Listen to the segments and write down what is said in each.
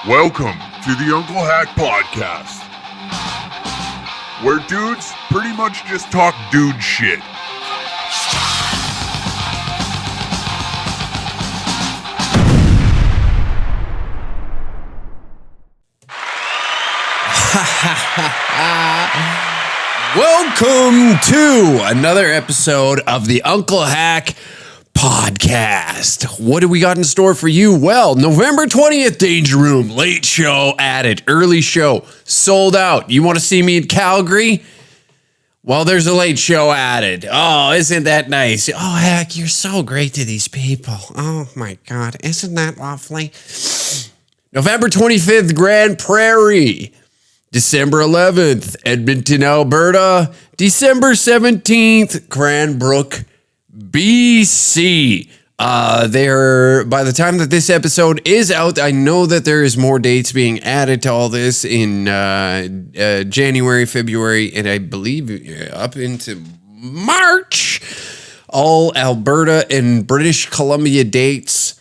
Welcome to the Unclehack Podcast, where dudes pretty much just talk dude shit. Welcome to another episode of the Unclehack Podcast. What do we got in store for you? Well, November 20th, Danger Room, late show added, early show, sold out. You want to see me in Calgary? Well, there's a late show added. Oh, isn't that nice? Oh, heck, you're so great to these people. Oh, my God. Isn't that lovely? November 25th, Grand Prairie. December 11th, Edmonton, Alberta. December 17th, Cranbrook, BC. By the time that this episode is out, I know that there is more dates being added to all this in January, February, and I believe up into March. All Alberta and British Columbia dates.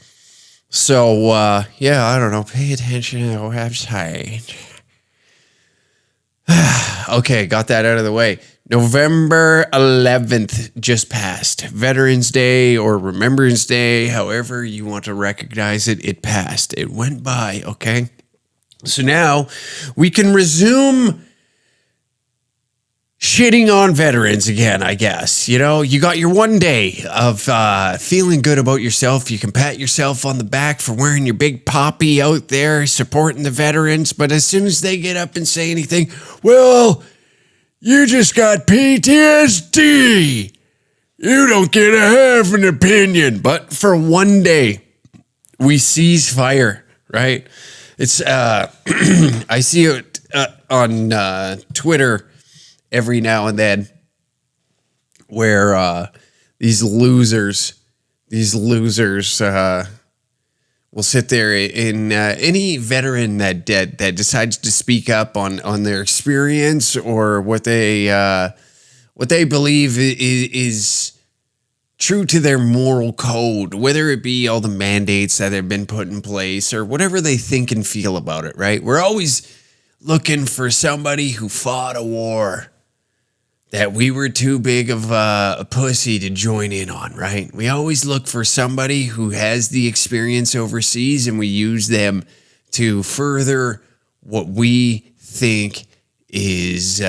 So, I don't know. Pay attention to the website. Okay, got that out of the way. November 11th just passed. Veterans Day or Remembrance Day, however you want to recognize it, it passed. It went by, okay? So now we can resume shitting on veterans again, I guess. You know, you got your one day of feeling good about yourself. You can pat yourself on the back for wearing your big poppy out there, supporting the veterans. But as soon as they get up and say anything, well, you just got PTSD. You don't get to have an opinion. But for one day, we cease fire, right? It's I see it on Twitter every now and then, where these losers will sit there in any veteran that decides to speak up on their experience or what they believe is true to their moral code, whether it be all the mandates that have been put in place or whatever they think and feel about it, right? We're always looking for somebody who fought a war that we were too big of a pussy to join in on, right? We always look for somebody who has the experience overseas, and we use them to further what we think is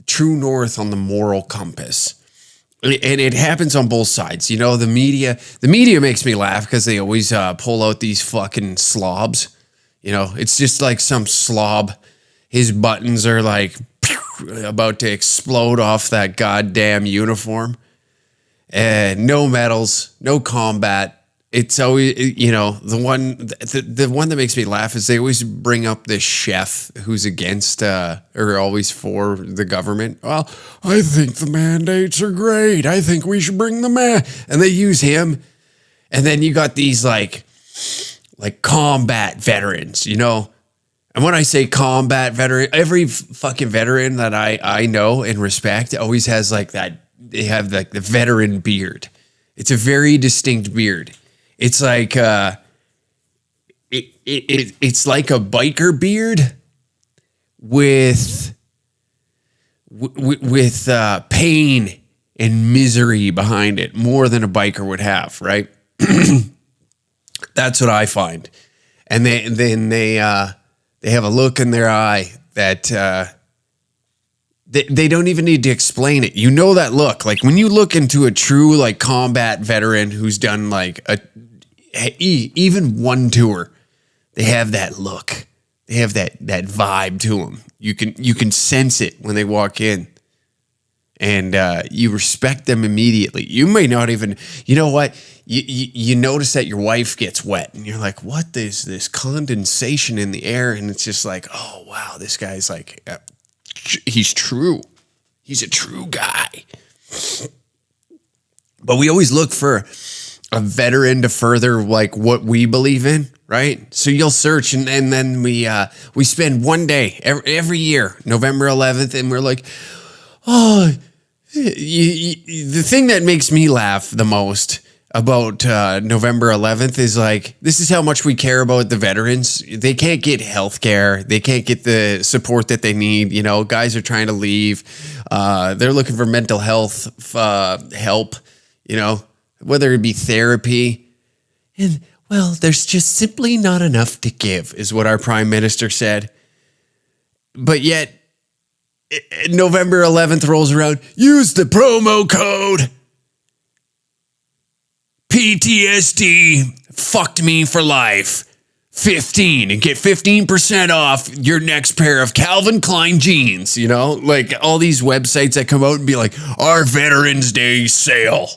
true north on the moral compass. And it happens on both sides. You know, the media makes me laugh because they always pull out these fucking slobs. You know, it's just like some slob. His buttons are like about to explode off that goddamn uniform. And no medals, no combat. It's always, you know, the one that makes me laugh is they always bring up this chef who's against or always for the government. Well, I think the mandates are great. I think we should bring and they use him. And then you got these like combat veterans, you know. And when I say combat veteran, every fucking veteran that I know and respect always has like that. They have like the veteran beard. It's a very distinct beard. It's like it's like a biker beard with pain and misery behind it, more than a biker would have, right? That's what I find. And then they have a look in their eye that they don't even need to explain it. You know that look. Like when you look into a true like combat veteran who's done like even one tour, they have that look. They have that vibe to them. You can sense it when they walk in. And you respect them immediately. You may not even, you know what? You notice that your wife gets wet, and you're like, what is this condensation in the air? And it's just like, oh, wow, this guy's like, he's true. He's a true guy. But we always look for a veteran to further like what we believe in, right? So you'll search, and then we spend one day every year, November 11th, and we're like, oh, the thing that makes me laugh the most about November 11th is like, this is how much we care about the veterans. They can't get health care. They can't get the support that they need. You know, guys are trying to leave. They're looking for mental health help, you know, whether it be therapy. And, well, there's just simply not enough to give, is what our prime minister said. But yet, November 11th rolls around. Use the promo code PTSD fucked me for life 15 and get 15% off your next pair of Calvin Klein jeans. You know, like all these websites that come out and be like, our Veterans Day sale.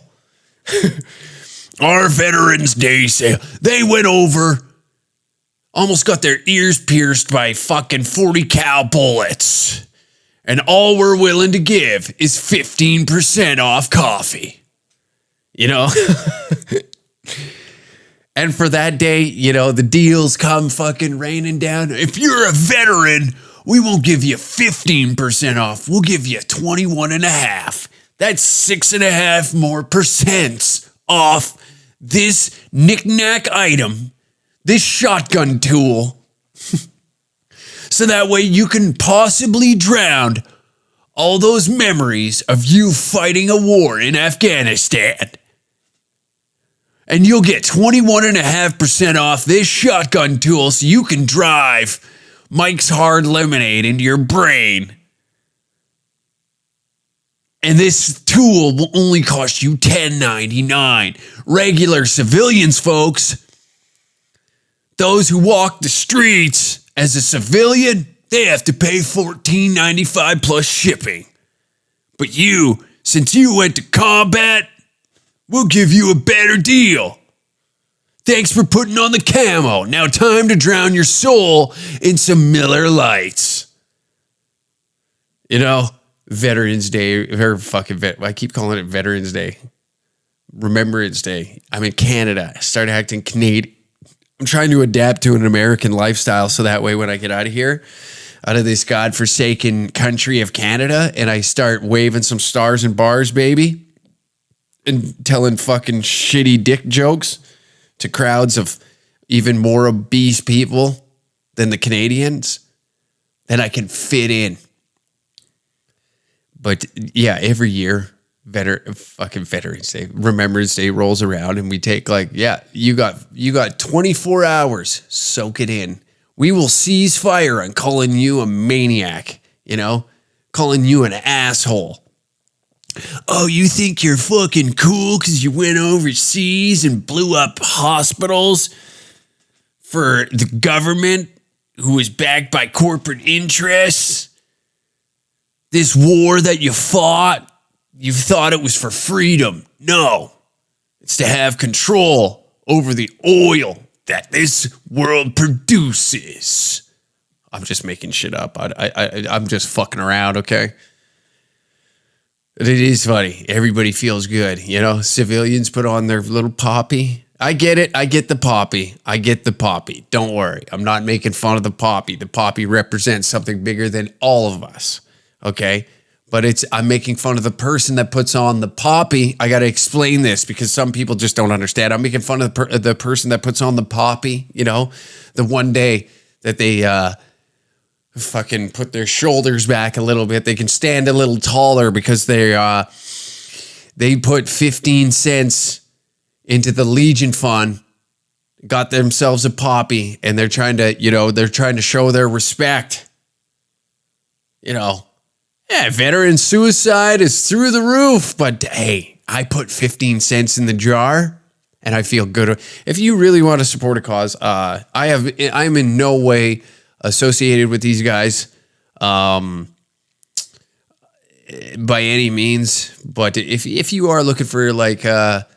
Our Veterans Day sale. They went over, almost got their ears pierced by fucking 40 cal bullets. And all we're willing to give is 15% off coffee. You know? And for that day, you know, the deals come fucking raining down. If you're a veteran, we won't give you 15% off. We'll give you 21.5. That's 6.5 more percent off this knick-knack item, this shotgun tool. So that way you can possibly drown all those memories of you fighting a war in Afghanistan. And you'll get 21.5% off this shotgun tool so you can drive Mike's Hard Lemonade into your brain. And this tool will only cost you $10.99. Regular civilians, folks, those who walk the streets as a civilian, they have to pay $14.95 plus shipping. But you, since you went to combat, we'll give you a better deal. Thanks for putting on the camo. Now time to drown your soul in some Miller Lights. You know, Veterans Day, or fucking I keep calling it Veterans Day. Remembrance Day. I'm in Canada. I started acting Canadian. I'm trying to adapt to an American lifestyle so that way when I get out of here, out of this godforsaken country of Canada, and I start waving some stars and bars, baby, and telling fucking shitty dick jokes to crowds of even more obese people than the Canadians, then I can fit in. But yeah, every year, Veterans Day, Remembrance Day rolls around, and we take like, yeah, you got 24 hours, soak it in. We will seize fire on calling you a maniac, you know, calling you an asshole. Oh, you think you're fucking cool because you went overseas and blew up hospitals for the government who is backed by corporate interests? This war that you fought, you thought it was for freedom. No, it's to have control over the oil that this world produces. I'm just making shit up. I'm just fucking around, okay? It is funny. Everybody feels good. You know, civilians put on their little poppy. I get it. I get the poppy. Don't worry. I'm not making fun of the poppy. The poppy represents something bigger than all of us. Okay? But I'm making fun of the person that puts on the poppy. I got to explain this because some people just don't understand. I'm making fun of the person that puts on the poppy, you know, the one day that they fucking put their shoulders back a little bit. They can stand a little taller because they put 15 cents into the Legion Fund, got themselves a poppy, and they're trying to show their respect. You know, yeah, veteran suicide is through the roof, but hey, I put 15 cents in the jar and I feel good. If you really want to support a cause, I'm in no way associated with these guys by any means, but if you are looking for like a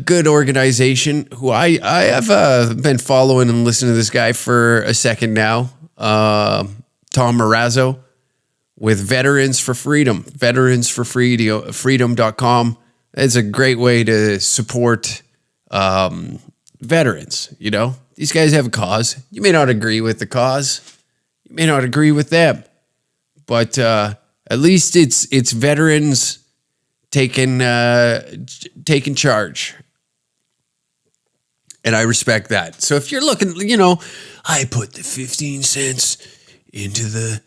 good organization, who I have been following and listening to this guy for a second now, Tom Marazzo with Veterans for Freedom, veteransforfreedom.com. It's a great way to support veterans, you know? These guys have a cause. You may not agree with the cause. You may not agree with them. But at least it's veterans taking charge. And I respect that. So if you're looking, you know, I put the 15 cents into the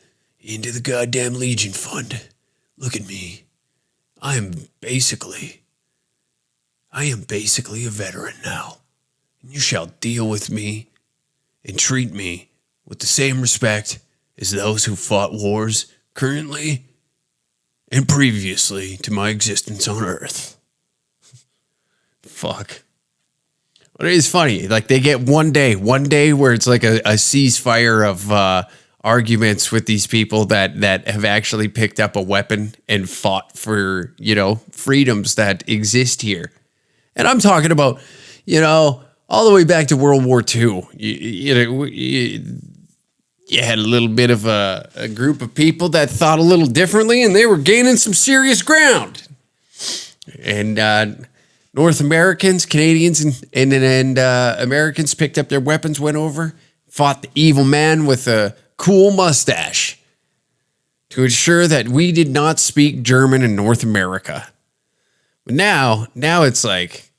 goddamn Legion Fund. Look at me. I am basically a veteran now. And you shall deal with me and treat me with the same respect as those who fought wars currently and previously to my existence on Earth. Fuck. But it is funny. Like, they get one day where it's like a ceasefire of arguments with these people that have actually picked up a weapon and fought for, you know, freedoms that exist here. And I'm talking about, you know, all the way back to World War II. You had a little bit of a group of people that thought a little differently, and they were gaining some serious ground. And North Americans, Canadians, and Americans picked up their weapons, went over, fought the evil man with a cool mustache to ensure that we did not speak German in North America. But now it's like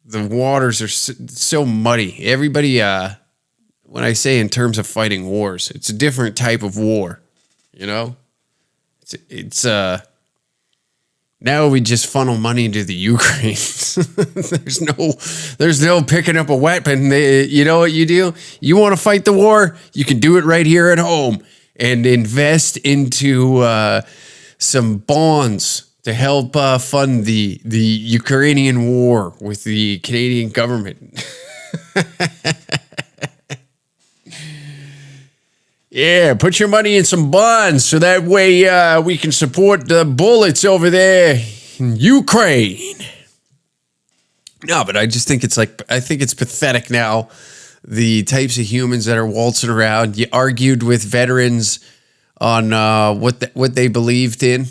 the waters are so muddy. Everybody, when I say in terms of fighting wars, it's a different type of war, you know? It's now we just funnel money into the Ukraine. There's no picking up a weapon. You know what you do? You want to fight the war? You can do it right here at home and invest into some bonds to help fund the Ukrainian war with the Canadian government. Yeah, put your money in some bonds so that way we can support the bullets over there in Ukraine. No, but I just think it's pathetic now. The types of humans that are waltzing around. You argued with veterans on what they believed in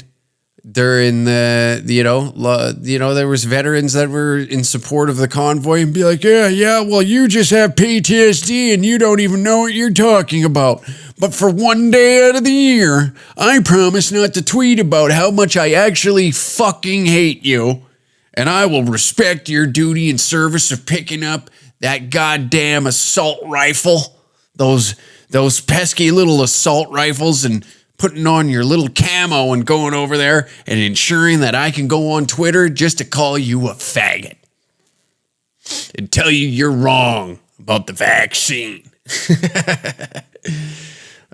during there was veterans that were in support of the convoy and be like, yeah, well, you just have PTSD and you don't even know what you're talking about. But for one day out of the year, I promise not to tweet about how much I actually fucking hate you. And I will respect your duty and service of picking up that goddamn assault rifle. Those pesky little assault rifles, and putting on your little camo and going over there and ensuring that I can go on Twitter just to call you a faggot and tell you you're wrong about the vaccine.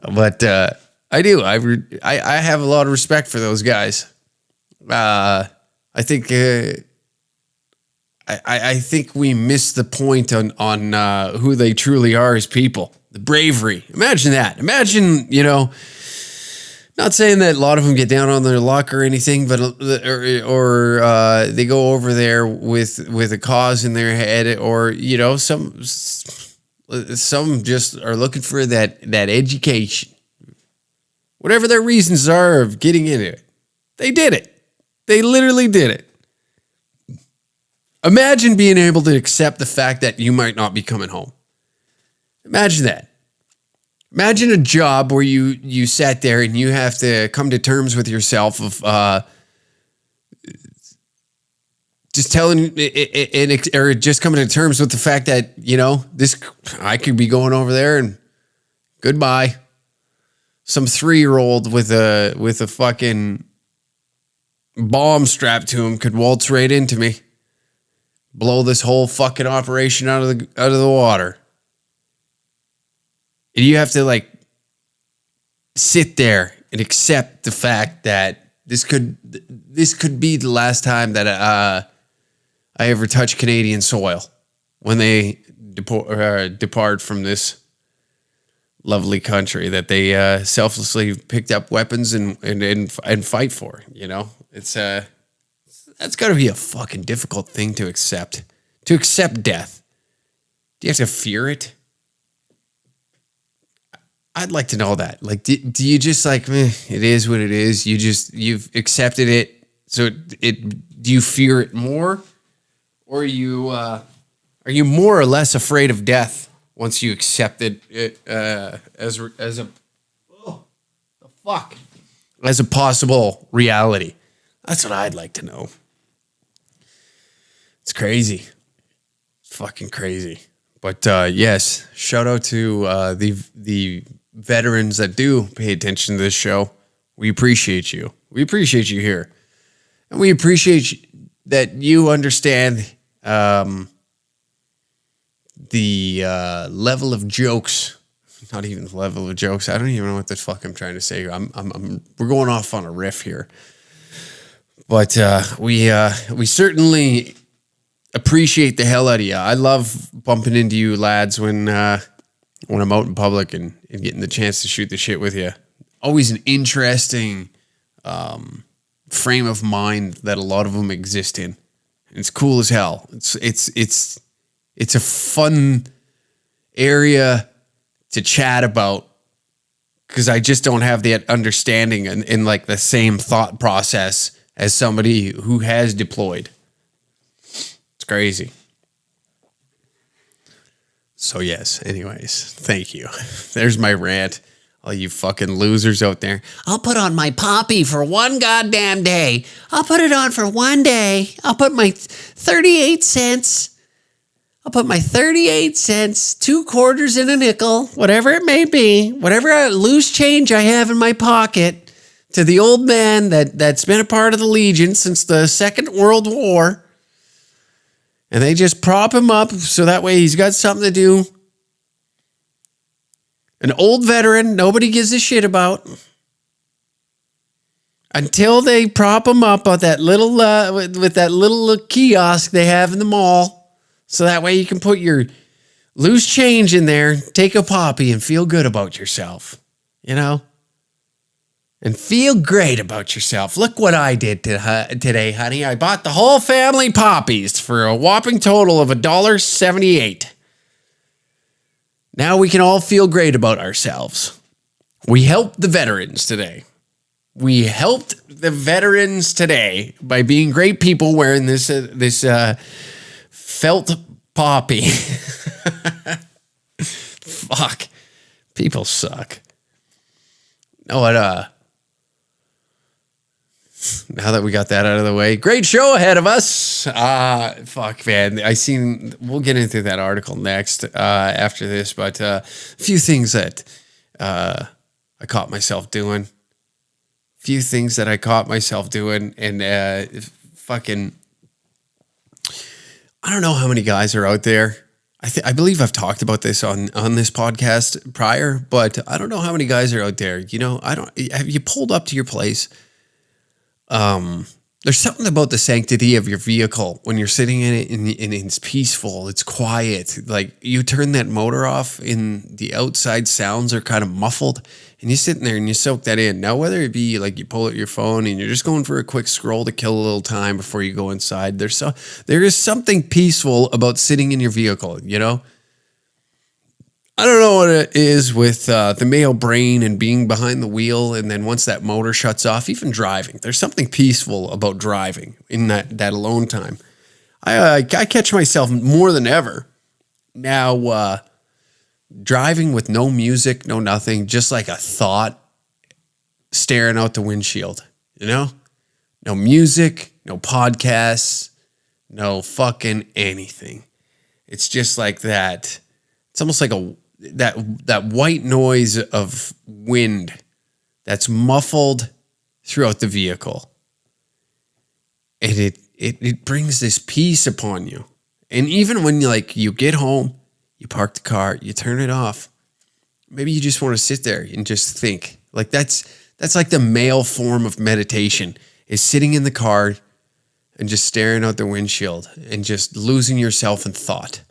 But I do. I have a lot of respect for those guys. I think I think we missed the point on who they truly are as people. The bravery. Imagine that. Imagine, you know. Not saying that a lot of them get down on their luck or anything, but or they go over there with a cause in their head, or you know, some just are looking for that education. Whatever their reasons are of getting into it, they did it. They literally did it. Imagine being able to accept the fact that you might not be coming home. Imagine that. Imagine a job where you sat there and you have to come to terms with yourself of just telling or just coming to terms with the fact that, you know, I could be going over there and goodbye. Some 3-year-old with a fucking bomb strapped to him could waltz right into me, blow this whole fucking operation out of the water. And you have to like sit there and accept the fact that this could be the last time that I ever touch Canadian soil when they depart from this lovely country that they selflessly picked up weapons and fight for. You know, it's that's got to be a fucking difficult thing to accept. To accept death, do you have to fear it? I'd like to know that. Like, do you just like, it is what it is. You've accepted it. So do you fear it more, or are you more or less afraid of death once you accept it as a possible reality? That's what I'd like to know. It's crazy. It's Fucking crazy. But yes, shout out to the veterans that do pay attention to this show. We appreciate you. We appreciate you here. And we appreciate that you understand the level of jokes. Not even the level of jokes. I don't even know what the fuck I'm trying to say. We're going off on a riff here. But we certainly appreciate the hell out of you. I love bumping into you lads when I'm out in public and getting the chance to shoot the shit with you. Always an interesting frame of mind that a lot of them exist in. It's cool as hell. It's a fun area to chat about because I just don't have that understanding in like the same thought process as somebody who has deployed. It's crazy. So yes, anyways, thank you. There's my rant. All you fucking losers out there. I'll put on my poppy for one goddamn day. I'll put it on for one day. I'll put my 38 cents. I'll put my 38 cents, 2 quarters and a nickel, whatever it may be, whatever loose change I have in my pocket, to the old man that's been a part of the Legion since the Second World War. And they just prop him up so that way he's got something to do. An old veteran nobody gives a shit about. Until they prop him up with that little with that little kiosk they have in the mall. So that way you can put your loose change in there, take a poppy, and feel good about yourself. You know? And feel great about yourself. Look what I did today, honey. I bought the whole family poppies for a whopping total of $1.78. Now we can all feel great about ourselves. We helped the veterans today. We helped the veterans today by being great people wearing this felt poppy. Fuck. People suck. No, what, now that we got that out of the way, great show ahead of us. Fuck, man. We'll get into that article next, after this, but, a few things that, I caught myself doing. And, fucking, I don't know how many guys are out there. I believe I've talked about this on this podcast prior, but I don't know how many guys are out there. You know, have you pulled up to your place? There's something about the sanctity of your vehicle when you're sitting in it and it's peaceful, it's quiet. Like you turn that motor off and the outside sounds are kind of muffled and you're sitting there and you soak that in. Now, whether it be like you pull out your phone and you're just going for a quick scroll to kill a little time before you go inside, there is something peaceful about sitting in your vehicle, you know? I don't know what it is with the male brain and being behind the wheel. And then once that motor shuts off, even driving, there's something peaceful about driving in that alone time. I catch myself more than ever now driving with no music, no nothing, just like a thought staring out the windshield, you know? No music, no podcasts, no fucking anything. It's just like that. It's almost like that white noise of wind that's muffled throughout the vehicle. And it brings this peace upon you. And even when you get home, you park the car, you turn it off. Maybe you just want to sit there and just think. Like that's like the male form of meditation, is sitting in the car and just staring out the windshield and just losing yourself in thought.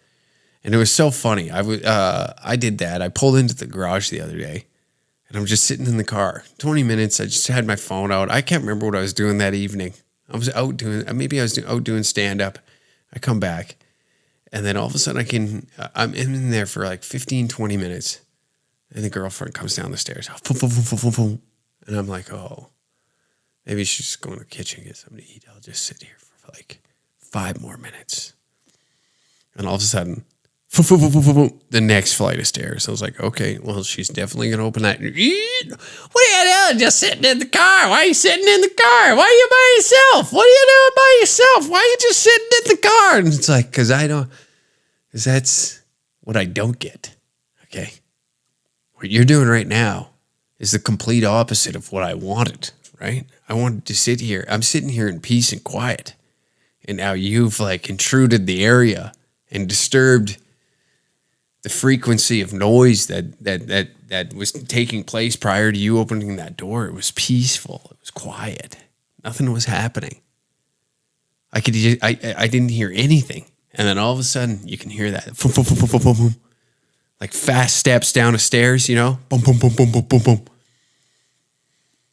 And it was so funny. I did that. I pulled into the garage the other day and I'm just sitting in the car. 20 minutes. I just had my phone out. I can't remember what I was doing that evening. I was out doing stand-up. I come back and then all of a sudden I'm in there for like 15, 20 minutes. And the girlfriend comes down the stairs. And I'm like, oh, maybe she's just going to the kitchen and get something to eat. I'll just sit here for like 5 more minutes. And all of a sudden, the next flight of stairs. I was like, okay, well, she's definitely going to open that. What are you doing? Just sitting in the car. Why are you sitting in the car? Why are you by yourself? What are you doing by yourself? Why are you just sitting in the car? And it's like, because I don't, Because that's what I don't get. Okay. What you're doing right now is the complete opposite of what I wanted, right? I wanted to sit here. I'm sitting here in peace and quiet. And now you've like intruded the area and disturbed the frequency of noise that was taking place prior to you opening that door. It was peaceful. It was quiet. Nothing was happening. I didn't hear anything. And then all of a sudden you can hear that. Boom, boom, boom, boom, boom, boom. Like fast steps down the stairs, you know? Boom, boom, boom, boom, boom, boom, boom.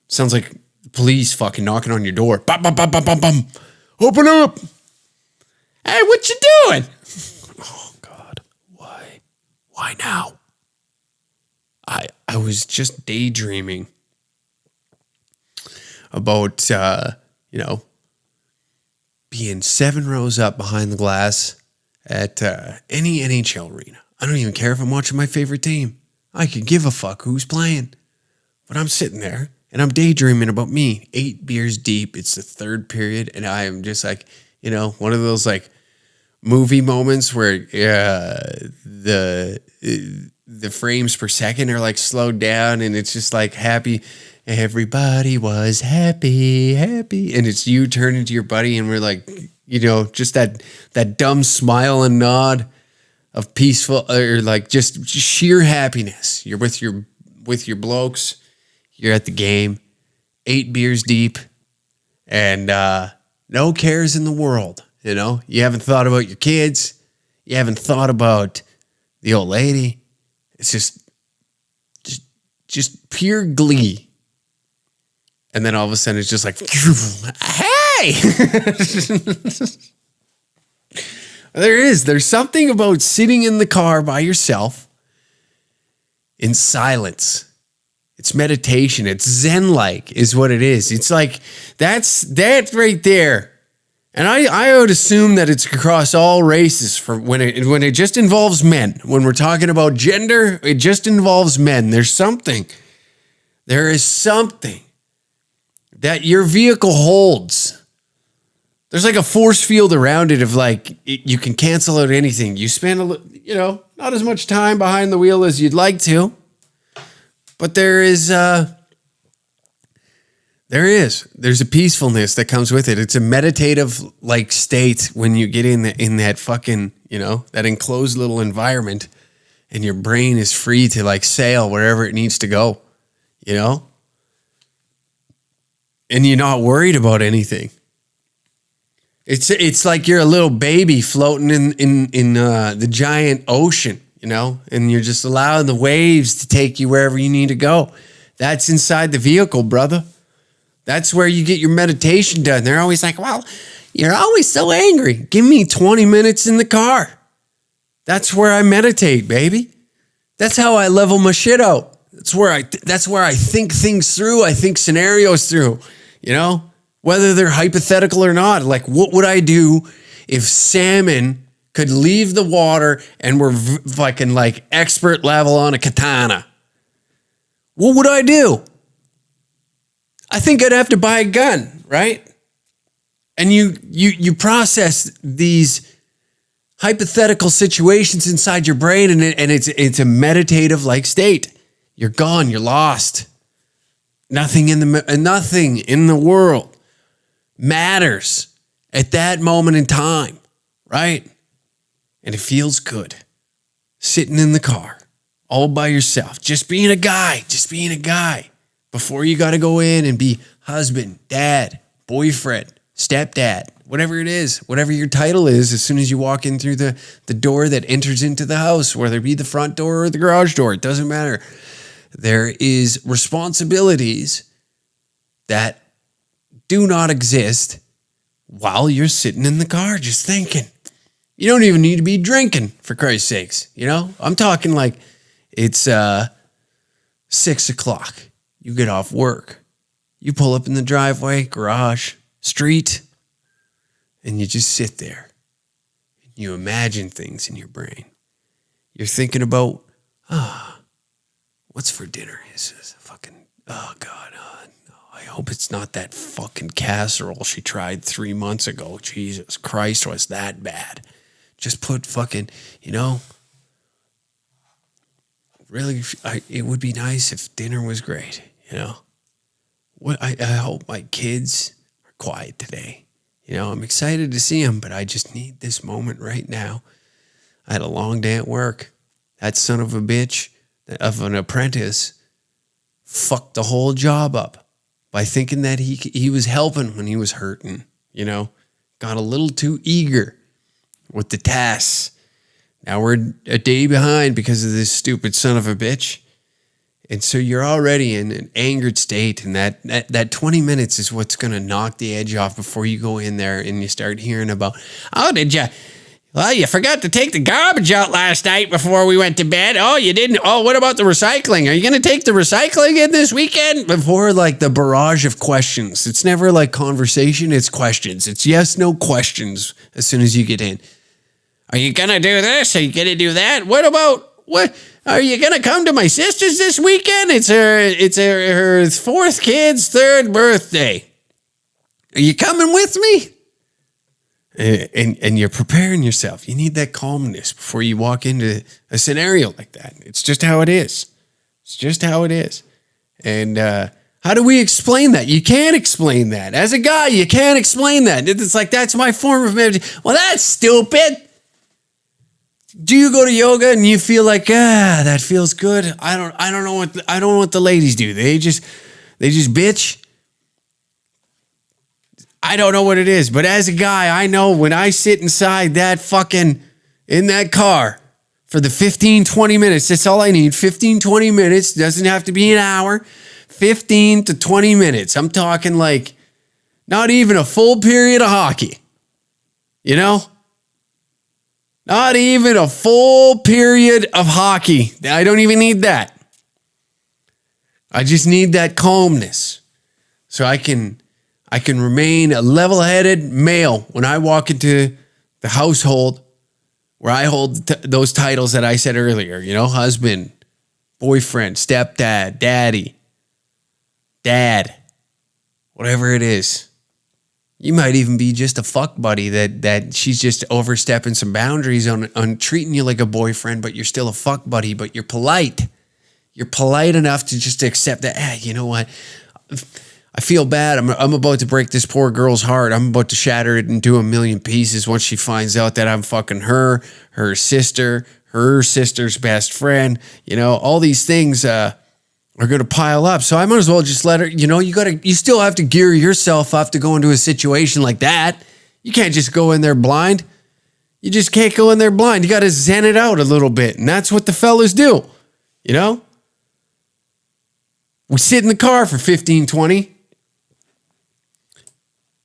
Sounds like police fucking knocking on your door. Bum, bum, bum, bum, bum, bum. Open up. Hey, what you doing? Oh, God. Why now? I was just daydreaming about, being 7 rows up behind the glass at any NHL arena. I don't even care if I'm watching my favorite team. I could give a fuck who's playing. But I'm sitting there and I'm daydreaming about me, 8 beers deep. It's the 3rd period and I am just like, one of those like movie moments where the frames per second are like slowed down and it's just like happy. Everybody was happy. And it's you turning to your buddy and we're like, just that dumb smile and nod of peaceful or like just sheer happiness. You're with your blokes. You're at the game, 8 beers deep and no cares in the world. You haven't thought about your kids. You haven't thought about the old lady. It's just pure glee. And then all of a sudden it's just like, hey! There's something about sitting in the car by yourself in silence. It's meditation. It's Zen-like is what it is. It's like, that's right there. And I would assume that it's across all races for when it just involves men. When we're talking about gender, it just involves men. There is something that your vehicle holds. There's like a force field around it of like, you can cancel out anything. You spend not as much time behind the wheel as you'd like to, but there's a peacefulness that comes with it. It's a meditative like state when you get in that fucking, that enclosed little environment and your brain is free to like sail wherever it needs to go, and you're not worried about anything. It's like you're a little baby floating in the giant ocean, and you're just allowing the waves to take you wherever you need to go. That's inside the vehicle, brother. That's where you get your meditation done. They're always like, well, you're always so angry. Give me 20 minutes in the car. That's where I meditate, baby. That's how I level my shit out. That's where I think things through. I think scenarios through, whether they're hypothetical or not. Like, what would I do if salmon could leave the water and were fucking like expert level on a katana? What would I do? I think I'd have to buy a gun, right? And you process these hypothetical situations inside your brain, and it's a meditative like state. You're gone. You're lost. Nothing in the world matters at that moment in time, right? And it feels good. Sitting in the car, all by yourself, just being a guy. Before you got to go in and be husband, dad, boyfriend, stepdad, whatever it is, whatever your title is, as soon as you walk in through the door that enters into the house, whether it be the front door or the garage door, it doesn't matter. There is responsibilities that do not exist while you're sitting in the car just thinking. You don't even need to be drinking, for Christ's sakes. I'm talking like it's 6 o'clock. You get off work. You pull up in the driveway, garage, street, and you just sit there. You imagine things in your brain. You're thinking about, what's for dinner? Is fucking, oh God, no, I hope it's not that fucking casserole she tried 3 months ago. Jesus Christ, was that bad? Just put fucking, really, it would be nice if dinner was great, I hope my kids are quiet today. I'm excited to see them, but I just need this moment right now. I had a long day at work. That son of a bitch of an apprentice fucked the whole job up by thinking that he was helping when he was hurting, got a little too eager with the tasks. Now we're a day behind because of this stupid son of a bitch. And so you're already in an angered state, and that 20 minutes is what's going to knock the edge off before you go in there and you start hearing about, oh, did you? Well, you forgot to take the garbage out last night before we went to bed. Oh, you didn't. Oh, what about the recycling? Are you going to take the recycling in this weekend? Before, like, the barrage of questions. It's never like conversation. It's questions. It's yes, no questions as soon as you get in. Are you going to do this? Are you going to do that? What? Are you going to come to my sister's this weekend? It's her fourth kid's third birthday. Are you coming with me? And you're preparing yourself. You need that calmness before you walk into a scenario like that. It's just how it is. It's just how it is. And how do we explain that? You can't explain that. As a guy, you can't explain that. It's like, that's my form of meditation. Well, that's stupid. Do you go to yoga and you feel like, that feels good? I don't know what the ladies do. They just bitch. I don't know what it is, but as a guy, I know when I sit inside in that car for the 15, 20 minutes, that's all I need. 15, 20 minutes. Doesn't have to be an hour. 15 to 20 minutes. I'm talking like not even a full period of hockey. Not even a full period of hockey. I don't even need that. I just need that calmness so I can remain a level-headed male when I walk into the household where I hold those titles that I said earlier, husband, boyfriend, stepdad, daddy, dad, whatever it is. You might even be just a fuck buddy that she's just overstepping some boundaries on treating you like a boyfriend, but you're still a fuck buddy, but you're polite. You're polite enough to just accept that, you know what? I feel bad. I'm about to break this poor girl's heart. I'm about to shatter it into a million pieces once she finds out that I'm fucking her sister, her sister's best friend. All these things are going to pile up. So I might as well just let her, you still have to gear yourself up to go into a situation like that. You can't just go in there blind. You just can't go in there blind. You got to zen it out a little bit. And that's what the fellas do. We sit in the car for 15, 20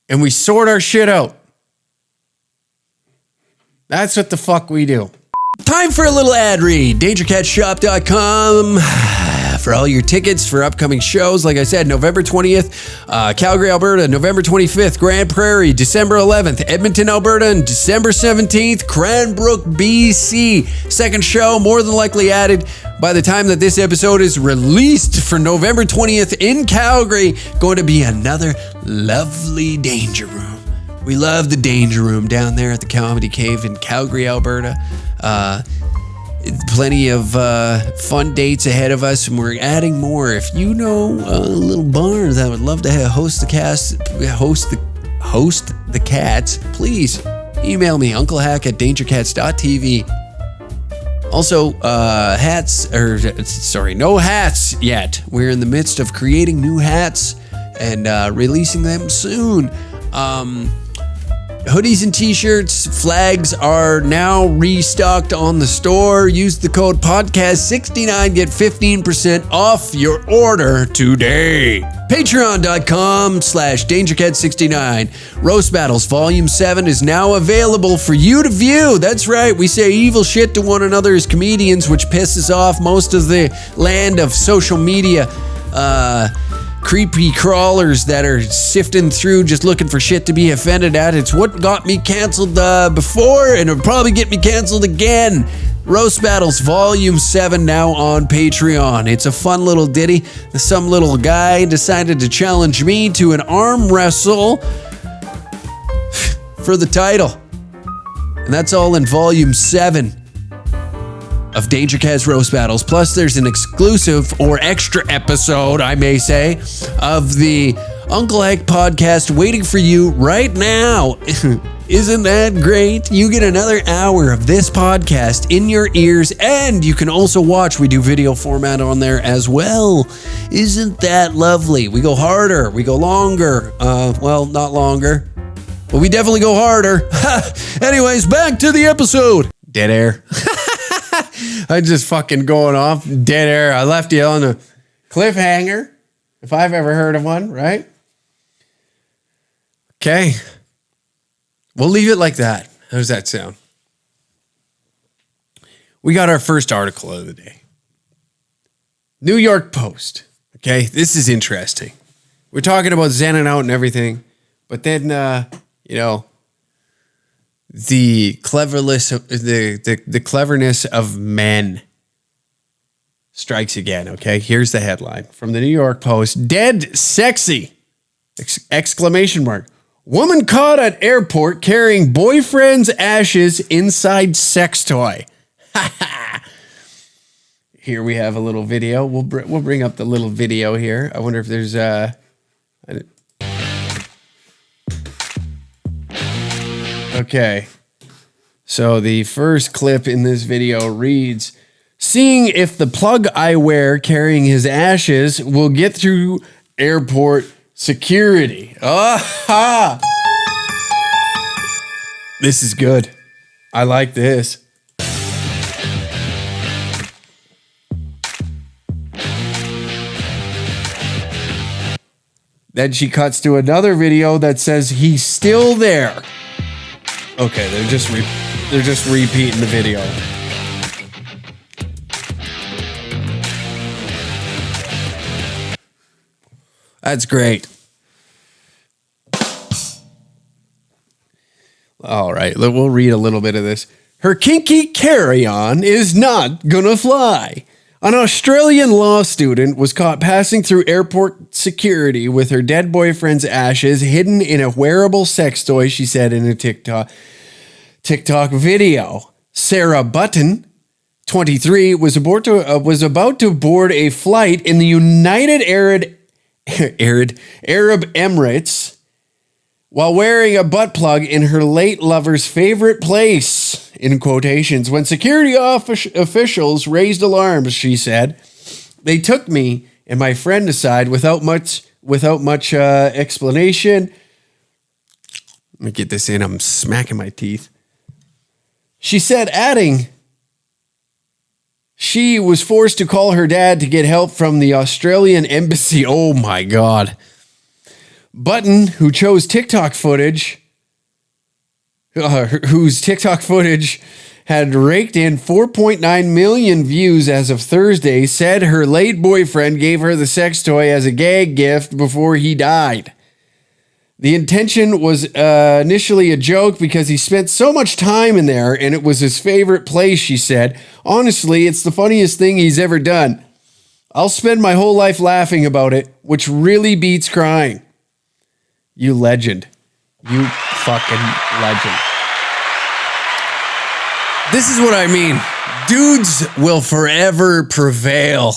and we sort our shit out. That's what the fuck we do. Time for a little ad read. DangerCatShop.com for all your tickets for upcoming shows. Like I said, November 20th, Calgary, Alberta. November 25th, Grand Prairie. December 11th, Edmonton, Alberta. And December 17th, Cranbrook, BC. Second show, more than likely added by the time that this episode is released for November 20th in Calgary. Going to be another lovely Danger Room. We love the Danger Room down there at the Comedy Cave in Calgary, Alberta. Plenty of fun dates ahead of us, and we're adding more. If you know little bars that would love to host the cats, please email me, unclehack@dangercats.tv. Also, no hats yet. We're in the midst of creating new hats and releasing them soon. Hoodies and t-shirts, flags are now restocked on the store. Use the code podcast69, get 15% off your order today. Patreon.com/DangerCat69. Roast Battles Volume 7 is now available for you to view. That's right, we say evil shit to one another as comedians, which pisses off most of the land of social media creepy crawlers that are sifting through just looking for shit to be offended at. It's what got me canceled before, and it'll probably get me canceled again. Roast Battles Volume 7 now on Patreon. It's a fun little ditty. Some little guy decided to challenge me to an arm wrestle for the title. And that's all in Volume 7 of Danger Cast Roast Battles. Plus, there's an exclusive or extra episode, I may say, of the Uncle Hack podcast waiting for you right now. Isn't that great? You get another hour of this podcast in your ears, and you can also watch. We do video format on there as well. Isn't that lovely? We go harder. We go longer. Well, not longer, but we definitely go harder. Anyways, back to the episode. Dead air. I'm just fucking going off. Dead air. I left you on a cliffhanger, if I've ever heard of one, right? Okay. We'll leave it like that. How does that sound? We got our first article of the day. New York Post. Okay, this is interesting. We're talking about zenning out and everything, but then, the cleverness of men strikes again. Okay, here's the headline from the New York Post: "Dead sexy!" Exclamation mark. Woman caught at airport carrying boyfriend's ashes inside sex toy. Here we have a little video. We'll bring up the little video here. I wonder if there's okay. So the first clip in this video reads, "Seeing if the plug I wear carrying his ashes will get through airport security." Ah! This is good. I like this. Then she cuts to another video that says he's still there. Okay, they're just repeating the video. That's great. All right, we'll read a little bit of this. "Her kinky carry-on is not gonna fly." An Australian law student was caught passing through airport security with her dead boyfriend's ashes hidden in a wearable sex toy, she said in a TikTok video. Sarah Button, 23, was about to board a flight in the United Arab Emirates while wearing a butt plug in her late lover's favorite place, in quotations, when security officials raised alarms, she said. "They took me and my friend aside without much explanation." Let me get this in. I'm smacking my teeth. She said, adding, she was forced to call her dad to get help from the Australian embassy. Oh my God. Button, who chose TikTok footage, whose TikTok footage had raked in 4.9 million views as of Thursday, said her late boyfriend gave her the sex toy as a gag gift before he died. The intention was initially a joke because he spent so much time in there and it was his favorite place, she said. "Honestly, it's the funniest thing he's ever done. I'll spend my whole life laughing about it, which really beats crying." You legend. You fucking legend. This is what I mean. Dudes will forever prevail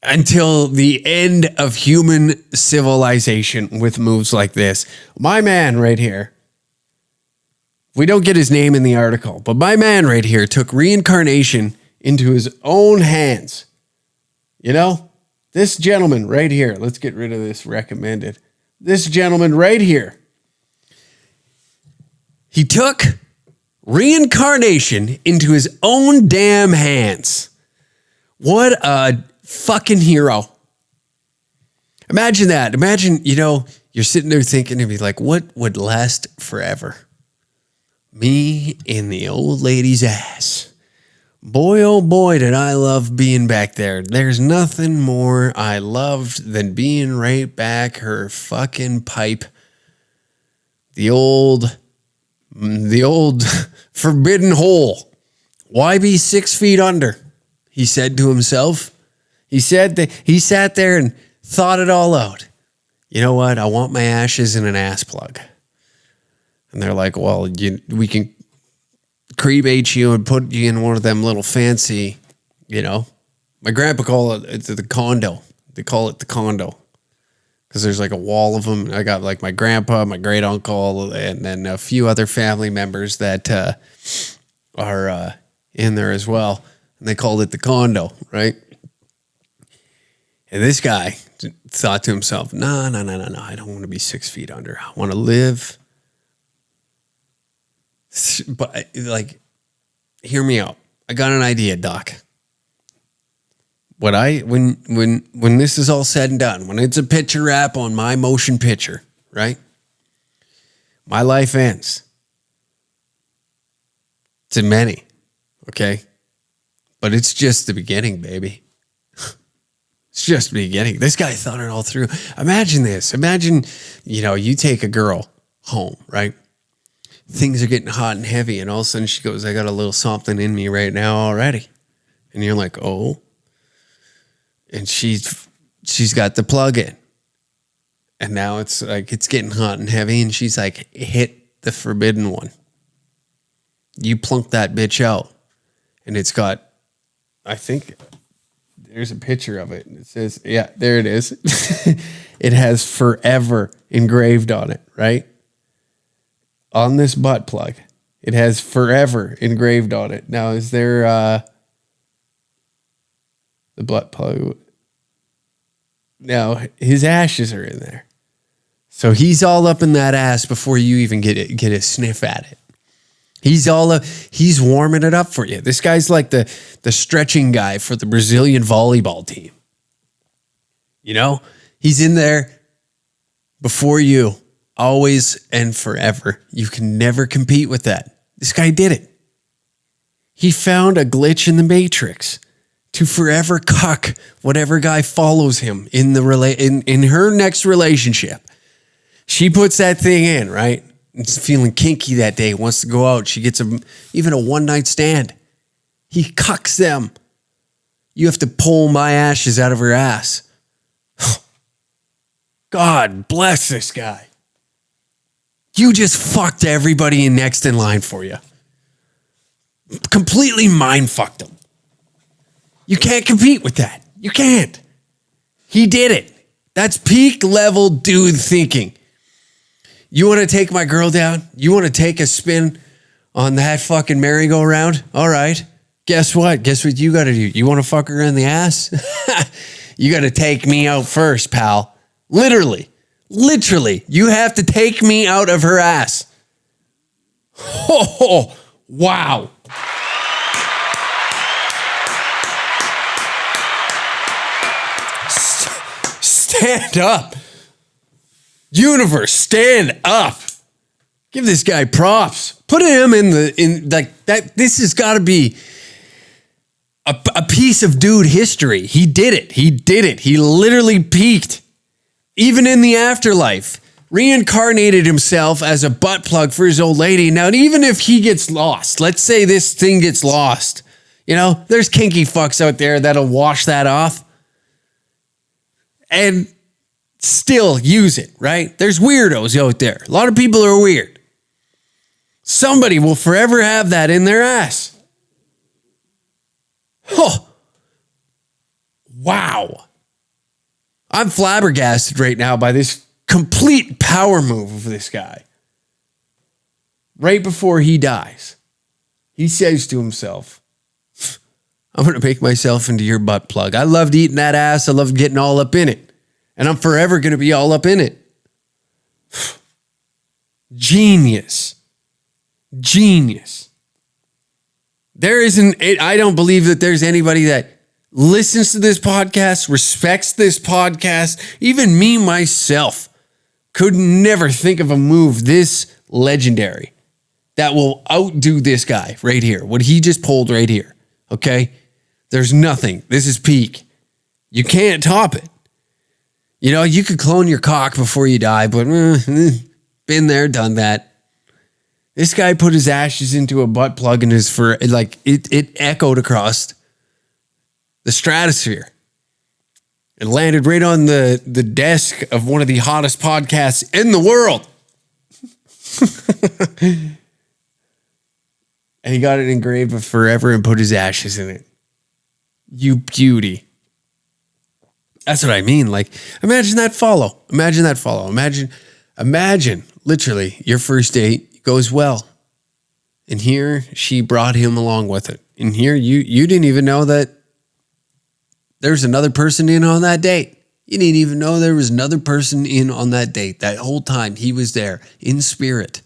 until the end of human civilization with moves like this. My man right here, we don't get his name in the article, but my man right here took reincarnation into his own hands. You know, this gentleman right here, let's get rid of this recommended. This gentleman right here, he took reincarnation into his own damn hands. What a fucking hero. Imagine that. Imagine, you're sitting there thinking to be like, what would last forever? Me in the old lady's ass. Boy, oh boy, did I love being back there. There's nothing more I loved than being right back her fucking pipe. The old forbidden hole. Why be 6 feet under? He said to himself. He said that he sat there and thought it all out. You know what? I want my ashes in an ass plug. And they're like, well, we can cremate you and put you in one of them little fancy, my grandpa called it the condo. They call it the condo because there's like a wall of them. I got like my grandpa, my great uncle, and then a few other family members that are in there as well. And they called it the condo, right? And this guy thought to himself, no, I don't want to be 6 feet under. I want to live. But like, hear me out. I got an idea, Doc. When this is all said and done, when it's a picture wrap on my motion picture, right? My life ends. To many, okay? But it's just the beginning, baby. It's just the beginning. This guy thought it all through. Imagine this. Imagine, you take a girl home, right? Things are getting hot and heavy, and all of a sudden she goes, I got a little something in me right now already. And you're like, oh. And she's got the plug in. And now it's like it's getting hot and heavy, and she's like, hit the forbidden one. You plunk that bitch out. And it's got, I think there's a picture of it. It says, yeah, there it is. It has forever engraved on it, right? On this butt plug. It has forever engraved on it. Now, is there the butt plug? Now, his ashes are in there. So he's all up in that ass before you even get a sniff at it. He's warming it up for you. This guy's like the stretching guy for the Brazilian volleyball team. He's in there before you, always and forever. You can never compete with that. This guy did it. He found a glitch in the matrix to forever cuck whatever guy follows him in in her next relationship. She puts that thing in, right? It's feeling kinky that day, wants to go out. She gets even a one-night stand. He cucks them. You have to pull my ashes out of her ass. God bless this guy. You just fucked everybody next in line for you. Completely mind fucked them. You can't compete with that. You can't. He did it. That's peak level dude thinking. You want to take my girl down? You want to take a spin on that fucking merry-go-round? All right. Guess what? Guess what you got to do? You want to fuck her in the ass? You got to take me out first, pal. Literally. You have to take me out of her ass. Oh, wow. Stand up. Universe, stand up. Give this guy props. Put him in like that. This has got to be a piece of dude history. He did it. He literally peaked. Even in the afterlife, reincarnated himself as a butt plug for his old lady. Now, even if he gets lost, let's say this thing gets lost, there's kinky fucks out there that'll wash that off and still use it, right? There's weirdos out there. A lot of people are weird. Somebody will forever have that in their ass. Oh, wow. I'm flabbergasted right now by this complete power move of this guy. Right before he dies, he says to himself, I'm going to make myself into your butt plug. I loved eating that ass. I loved getting all up in it. And I'm forever going to be all up in it. Genius. I don't believe that there's anybody that listens to this podcast, respects this podcast. Even me, myself, could never think of a move this legendary that will outdo this guy right here. What he just pulled right here. Okay? There's nothing. This is peak. You can't top it. You could clone your cock before you die, but been there, done that. This guy put his ashes into a butt plug and it echoed across the stratosphere. It landed right on the desk of one of the hottest podcasts in the world. And he got it engraved with forever and put his ashes in it. You beauty. That's what I mean. Like, imagine that follow. Imagine literally your first date goes well. And here she brought him along with it. And here you didn't even know that there's another person in on that date. You didn't even know there was another person in on that date. That whole time he was there in spirit.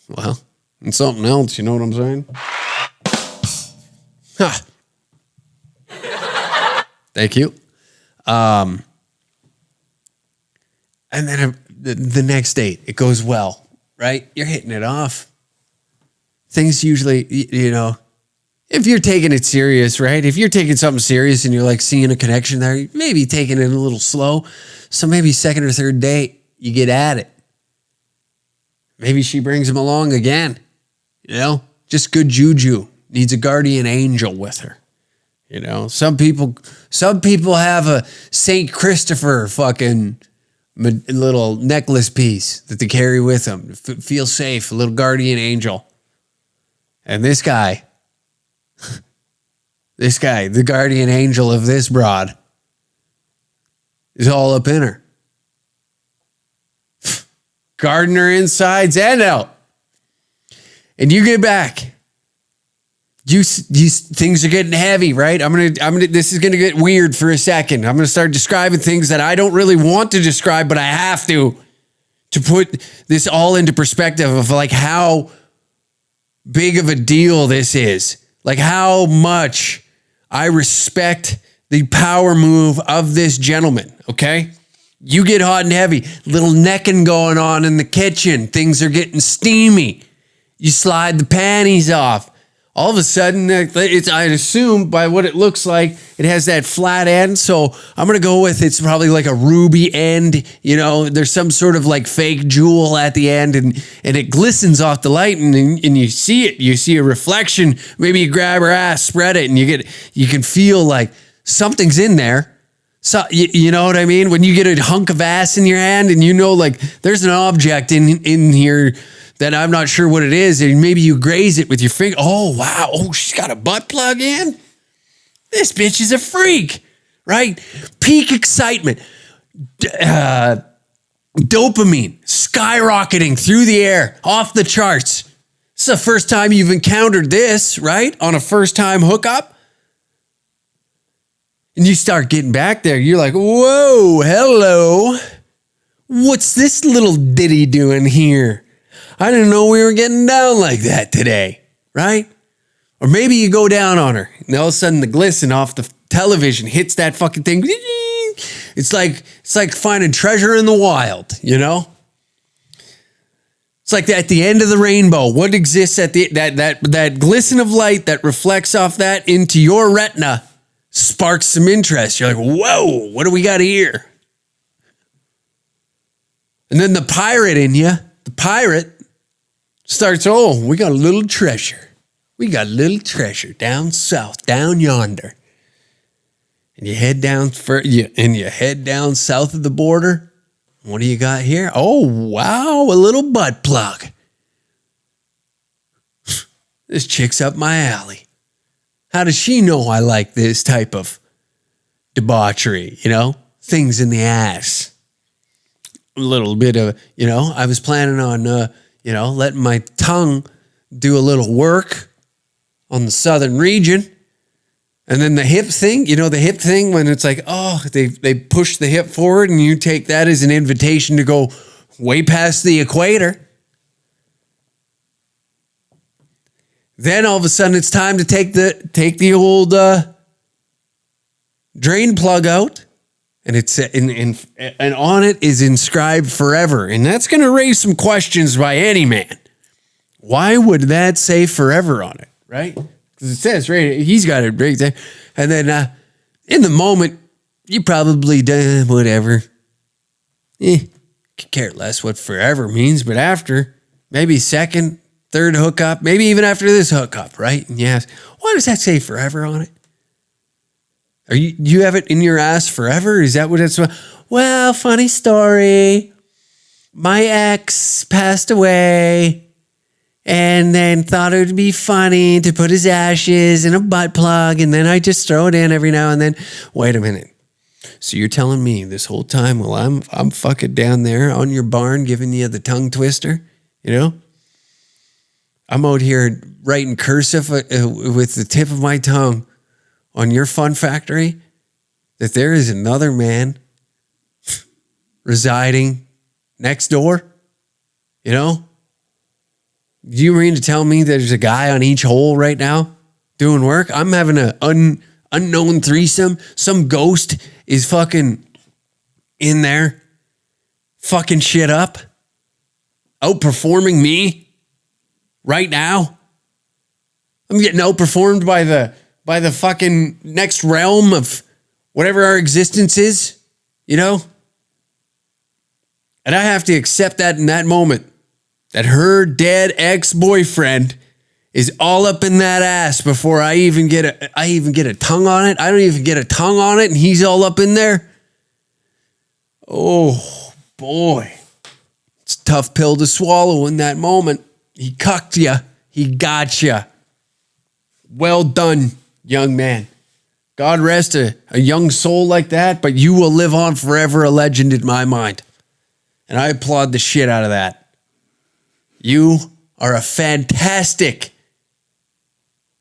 Well, and something else, you know what I'm saying? Ha. Thank you. And then the next date, it goes well, right? You're hitting it off. Things usually, you know, if you're taking it serious, right? If you're taking something serious and you're like seeing a connection there, maybe taking it a little slow. So maybe second or third date, you get at it. Maybe she brings him along again, you know, just good juju. Needs a guardian angel with her. You know, some people have a St. Christopher fucking little necklace piece that they carry with them. Feel safe, a little guardian angel. And this guy, the guardian angel of this broad, is all up in her. Guarding her insides and out. And you get back. Things are getting heavy, right? This is gonna get weird for a second. I'm gonna start describing things that I don't really want to describe, but I have to put this all into perspective of like how big of a deal this is. Like how much I respect the power move of this gentleman, okay? You get hot and heavy, little necking going on in the kitchen. Things are getting steamy. You slide the panties off. All of a sudden, I'd assume by what it looks like, it has that flat end. So I'm going to go with it's probably like a ruby end. You know, there's some sort of like fake jewel at the end and it glistens off the light and you see it. You see a reflection. Maybe you grab her ass, spread it, and you can feel like something's in there. So you know what I mean? When you get a hunk of ass in your hand and you know like there's an object in here that I'm not sure what it is, and maybe you graze it with your finger. Oh, wow. Oh, she's got a butt plug in? This bitch is a freak, right? Peak excitement. Dopamine skyrocketing through the air, off the charts. This is the first time you've encountered this, right? On a first-time hookup. And you start getting back there. You're like, whoa, hello. What's this little ditty doing here? I didn't know we were getting down like that today, right? Or maybe you go down on her and all of a sudden the glisten off the television hits that fucking thing. It's like finding treasure in the wild, you know? It's like at the end of the rainbow. What exists at that glisten of light that reflects off that into your retina sparks some interest. You're like, whoa, what do we got here? And then the pirate in you, starts, we got a little treasure. We got a little treasure down south, down yonder. And you head down south of the border. What do you got here? Oh, wow, a little butt plug. This chick's up my alley. How does she know I like this type of debauchery, you know? Things in the ass. A little bit of, you know, I was planning on, letting my tongue do a little work on the southern region. And then the hip thing, when it's like, they push the hip forward and you take that as an invitation to go way past the equator. Then all of a sudden it's time to take the old drain plug out. And it's and on it is inscribed forever. And that's going to raise some questions by any man. Why would that say forever on it, right? Because it says right, he's got it right there. And then in the moment, you probably do whatever. Could care less what forever means. But after, maybe second, third hookup, maybe even after this hookup, right? And you ask, why does that say forever on it? You have it in your ass forever? Is that what it's? Well, funny story. My ex passed away, and then thought it would be funny to put his ashes in a butt plug, and then I just throw it in every now and then. Wait a minute. So you're telling me this whole time while I'm fucking down there on your barn giving you the tongue twister, you know? I'm out here writing cursive with the tip of my tongue on your fun factory, that there is another man residing next door, you know? Do you mean to tell me there's a guy on each hole right now doing work? I'm having an unknown threesome. Some ghost is fucking in there fucking shit up, outperforming me right now. I'm getting outperformed by the fucking next realm of whatever our existence is, you know? And I have to accept that in that moment, that her dead ex-boyfriend is all up in that ass before I even get a tongue on it. I don't even get a tongue on it, and he's all up in there. Oh, boy. It's a tough pill to swallow in that moment. He cucked you. He got you. Well done, young man. God rest a young soul like that, but you will live on forever a legend in my mind. And I applaud the shit out of that. You are a fantastic,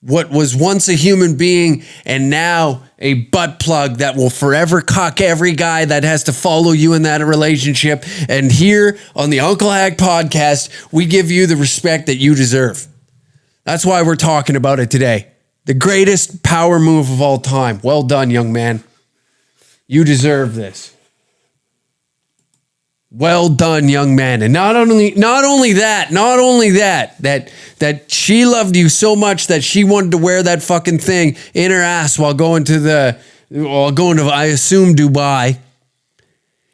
what was once a human being and now a butt plug that will forever cock every guy that has to follow you in that relationship. And here on the Uncle Hack podcast, we give you the respect that you deserve. That's why we're talking about it today. The greatest power move of all time. Well done, young man. You deserve this. Well done, young man. And not only that she loved you so much that she wanted to wear that fucking thing in her ass while going to I assume Dubai,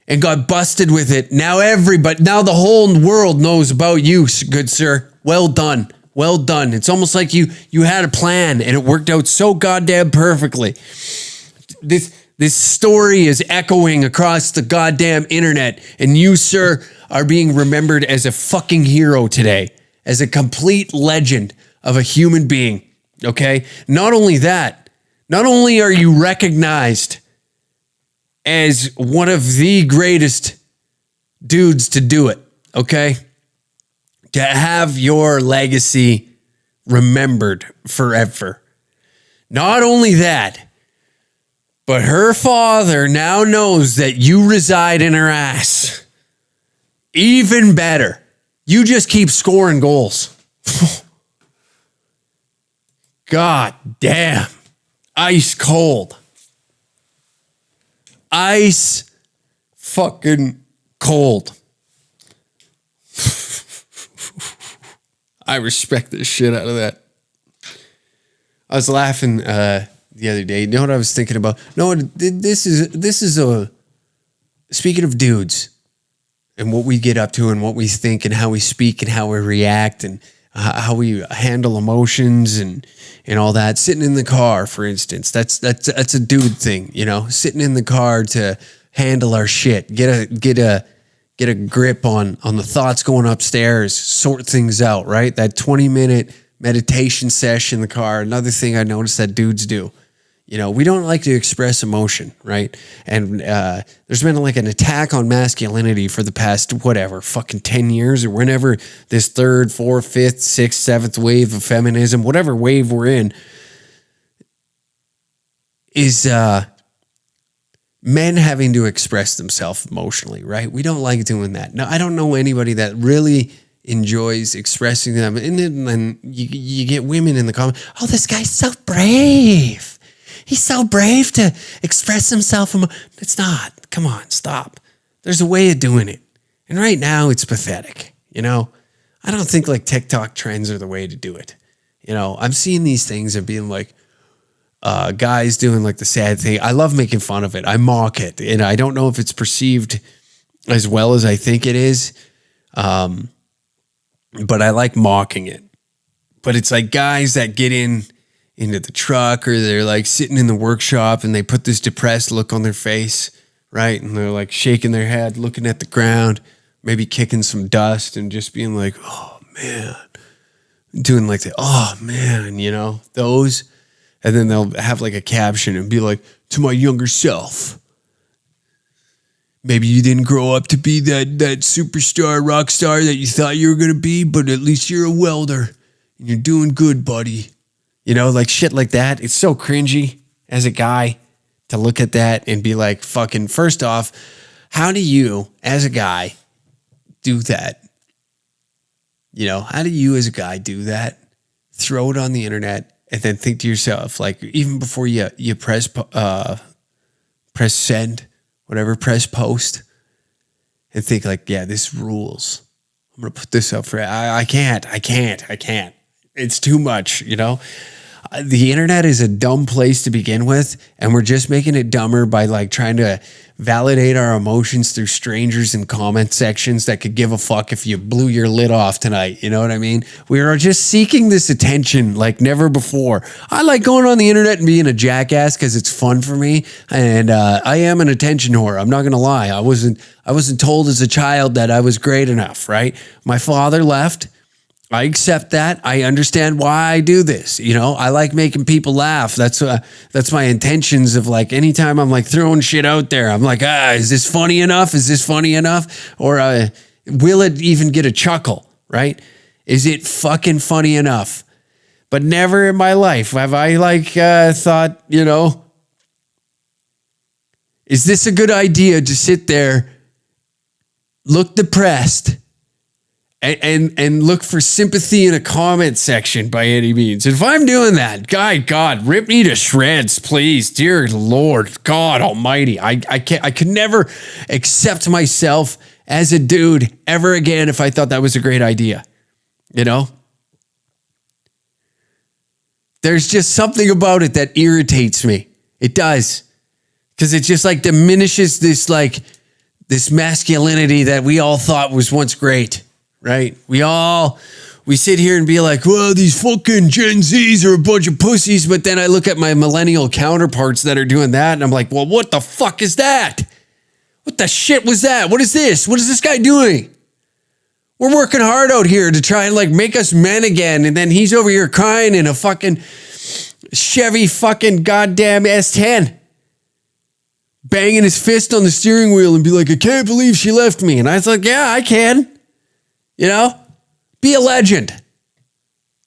and got busted with it. Now the whole world knows about you, good sir. Well done. Well done. It's almost like you had a plan and it worked out so goddamn perfectly. This story is echoing across the goddamn internet, and you, sir, are being remembered as a fucking hero today, as a complete legend of a human being, okay? Not only that, not only are you recognized as one of the greatest dudes to do it, okay? To have your legacy remembered forever. Not only that, but her father now knows that you reside in her ass. Even better. You just keep scoring goals. God damn. Ice cold. Ice fucking cold. I respect the shit out of that. I was laughing the other day. You know what I was thinking about? No, this is a, speaking of dudes and what we get up to and what we think and how we speak and how we react and how we handle emotions and all that. Sitting in the car, for instance, that's a dude thing, you know, sitting in the car to handle our shit, get a grip on the thoughts going upstairs, sort things out, right? That 20-minute meditation session in the car. Another thing I noticed that dudes do. You know, we don't like to express emotion, right? And there's been like an attack on masculinity for the past, fucking 10 years or whenever this third, fourth, fifth, sixth, seventh wave of feminism, whatever wave we're in, is men having to express themselves emotionally, right? We don't like doing that. Now, I don't know anybody that really enjoys expressing them. And then you get women in the comments, oh, this guy's so brave. He's so brave to express himself. It's not. Come on, stop. There's a way of doing it. And right now it's pathetic. You know, I don't think like TikTok trends are the way to do it. You know, I'm seeing these things of being like guys doing like the sad thing. I love making fun of it. I mock it. And I don't know if it's perceived as well as I think it is. But I like mocking it. But it's like guys that get into the truck or they're like sitting in the workshop and they put this depressed look on their face, right? And they're like shaking their head, looking at the ground, maybe kicking some dust and just being like, oh man, doing like the, oh man, you know, those. And then they'll have like a caption and be like, to my younger self. Maybe you didn't grow up to be that superstar, rock star that you thought you were going to be, but at least you're a welder and you're doing good, buddy. You know, like shit like that. It's so cringy as a guy to look at that and be like, fucking, first off, how do you, as a guy, do that? You know, how do you as a guy do that? Throw it on the internet and then think to yourself, like, even before you press send, whatever, press post, and think like, yeah, this rules. I'm going to put this up for, I can't. It's too much, you know? The internet is a dumb place to begin with, and we're just making it dumber by like trying to validate our emotions through strangers in comment sections that could give a fuck if you blew your lid off tonight. You know what I mean? We are just seeking this attention like never before. I like going on the internet and being a jackass because it's fun for me, and I am an attention whore. I'm not gonna lie. I wasn't told as a child that I was great enough. Right? My father left. I accept that. I understand why I do this. You know, I like making people laugh. That's my intentions of like, anytime I'm like throwing shit out there, I'm like, is this funny enough? Is this funny enough? Or will it even get a chuckle, right? Is it fucking funny enough? But never in my life have I like thought, you know, is this a good idea to sit there, look depressed, and look for sympathy in a comment section by any means? If I'm doing that, God, rip me to shreds, please. Dear Lord, God Almighty. I could never accept myself as a dude ever again if I thought that was a great idea. You know? There's just something about it that irritates me. It does. Because it just like diminishes this masculinity that we all thought was once great. Right? We sit here and be like, well, these fucking Gen Zs are a bunch of pussies. But then I look at my millennial counterparts that are doing that, and I'm like, well, what the fuck is that? What the shit was that? What is this? What is this guy doing? We're working hard out here to try and like make us men again. And then he's over here crying in a fucking Chevy fucking goddamn S10. Banging his fist on the steering wheel and be like, I can't believe she left me. And I was like, yeah, I can. You know, be a legend.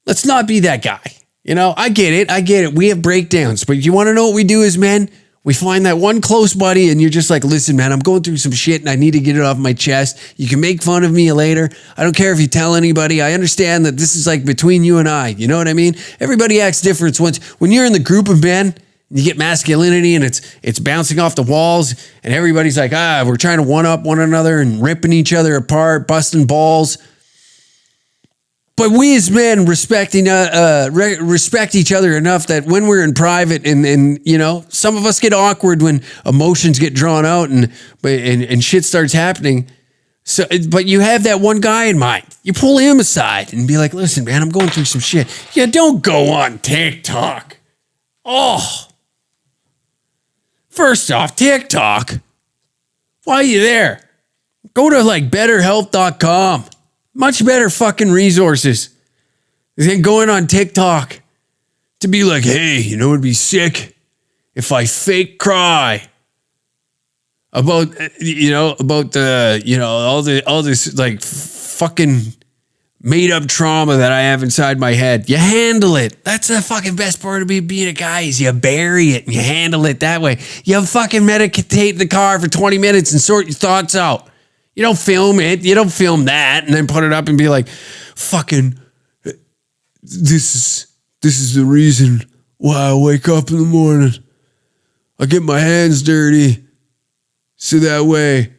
Let's not be that guy. You know, I get it. We have breakdowns, but you want to know what we do as men? We find that one close buddy and you're just like, listen, man, I'm going through some shit and I need to get it off my chest. You can make fun of me later. I don't care if you tell anybody. I understand that this is like between you and I. You know what I mean? Everybody acts different. When you're in the group of men, you get masculinity and it's bouncing off the walls and everybody's like, we're trying to one up one another and ripping each other apart, busting balls. But we as men respect each other enough that when we're in private and you know, some of us get awkward when emotions get drawn out and shit starts happening. So, but you have that one guy in mind. You pull him aside and be like, listen, man, I'm going through some shit. Yeah, don't go on TikTok. Oh. First off, TikTok. Why are you there? Go to like betterhelp.com. Much better fucking resources than going on TikTok to be like, hey, you know, it'd be sick if I fake cry about all this like fucking made up trauma that I have inside my head. You handle it. That's the fucking best part of being a guy is you bury it and you handle it that way. You fucking meditate in the car for 20 minutes and sort your thoughts out. You don't film it. You don't film that and then put it up and be like, fucking, this is the reason why I wake up in the morning. I get my hands dirty so that way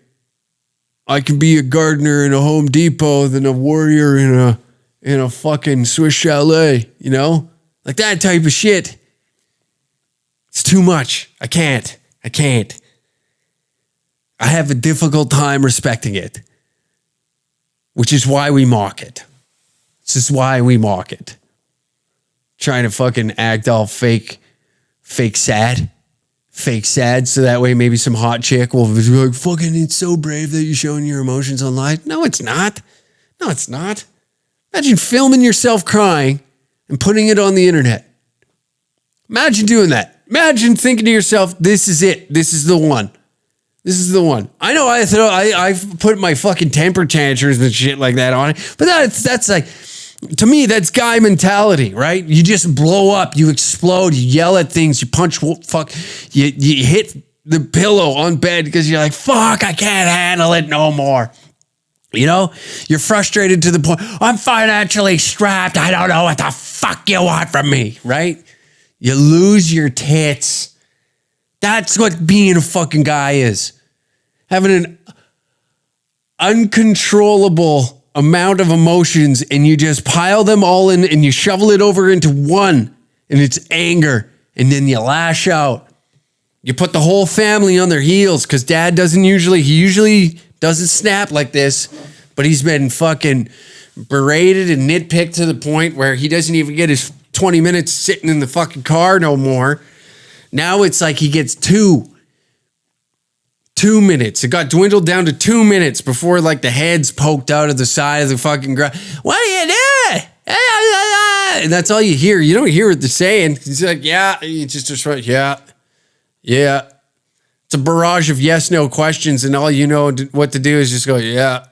I can be a gardener in a Home Depot than a warrior in a fucking Swiss chalet, you know? Like that type of shit. It's too much. I can't. I have a difficult time respecting it, which is why we mock it. This is why we mock it. Trying to fucking act all fake sad so that way maybe some hot chick will be like, fucking, it's so brave that you're showing your emotions online. No, it's not. Imagine filming yourself crying and putting it on the internet. Imagine doing that. Imagine thinking to yourself, this is it. This is the one. This is the one. I know I've put my fucking temper tantrums and shit like that on it, but that's like, to me, that's guy mentality, right? You just blow up, you explode, you yell at things, you punch, you hit the pillow on bed because you're like, fuck, I can't handle it no more. You know, you're frustrated to the point, I'm financially strapped, I don't know what the fuck you want from me, right? You lose your tits. That's what being a fucking guy is. Having an uncontrollable amount of emotions and you just pile them all in and you shovel it over into one, and it's anger, and then you lash out. You put the whole family on their heels because dad usually doesn't snap like this, but he's been fucking berated and nitpicked to the point where he doesn't even get his 20 minutes sitting in the fucking car no more. Now it's like he gets 2 minutes. It got dwindled down to 2 minutes before like the head's poked out of the side of the fucking ground. What are you doing? And that's all you hear. You don't hear what they're saying. He's like, yeah. You just right. Yeah. Yeah. It's a barrage of yes, no questions. And all you know what to do is just go, yeah.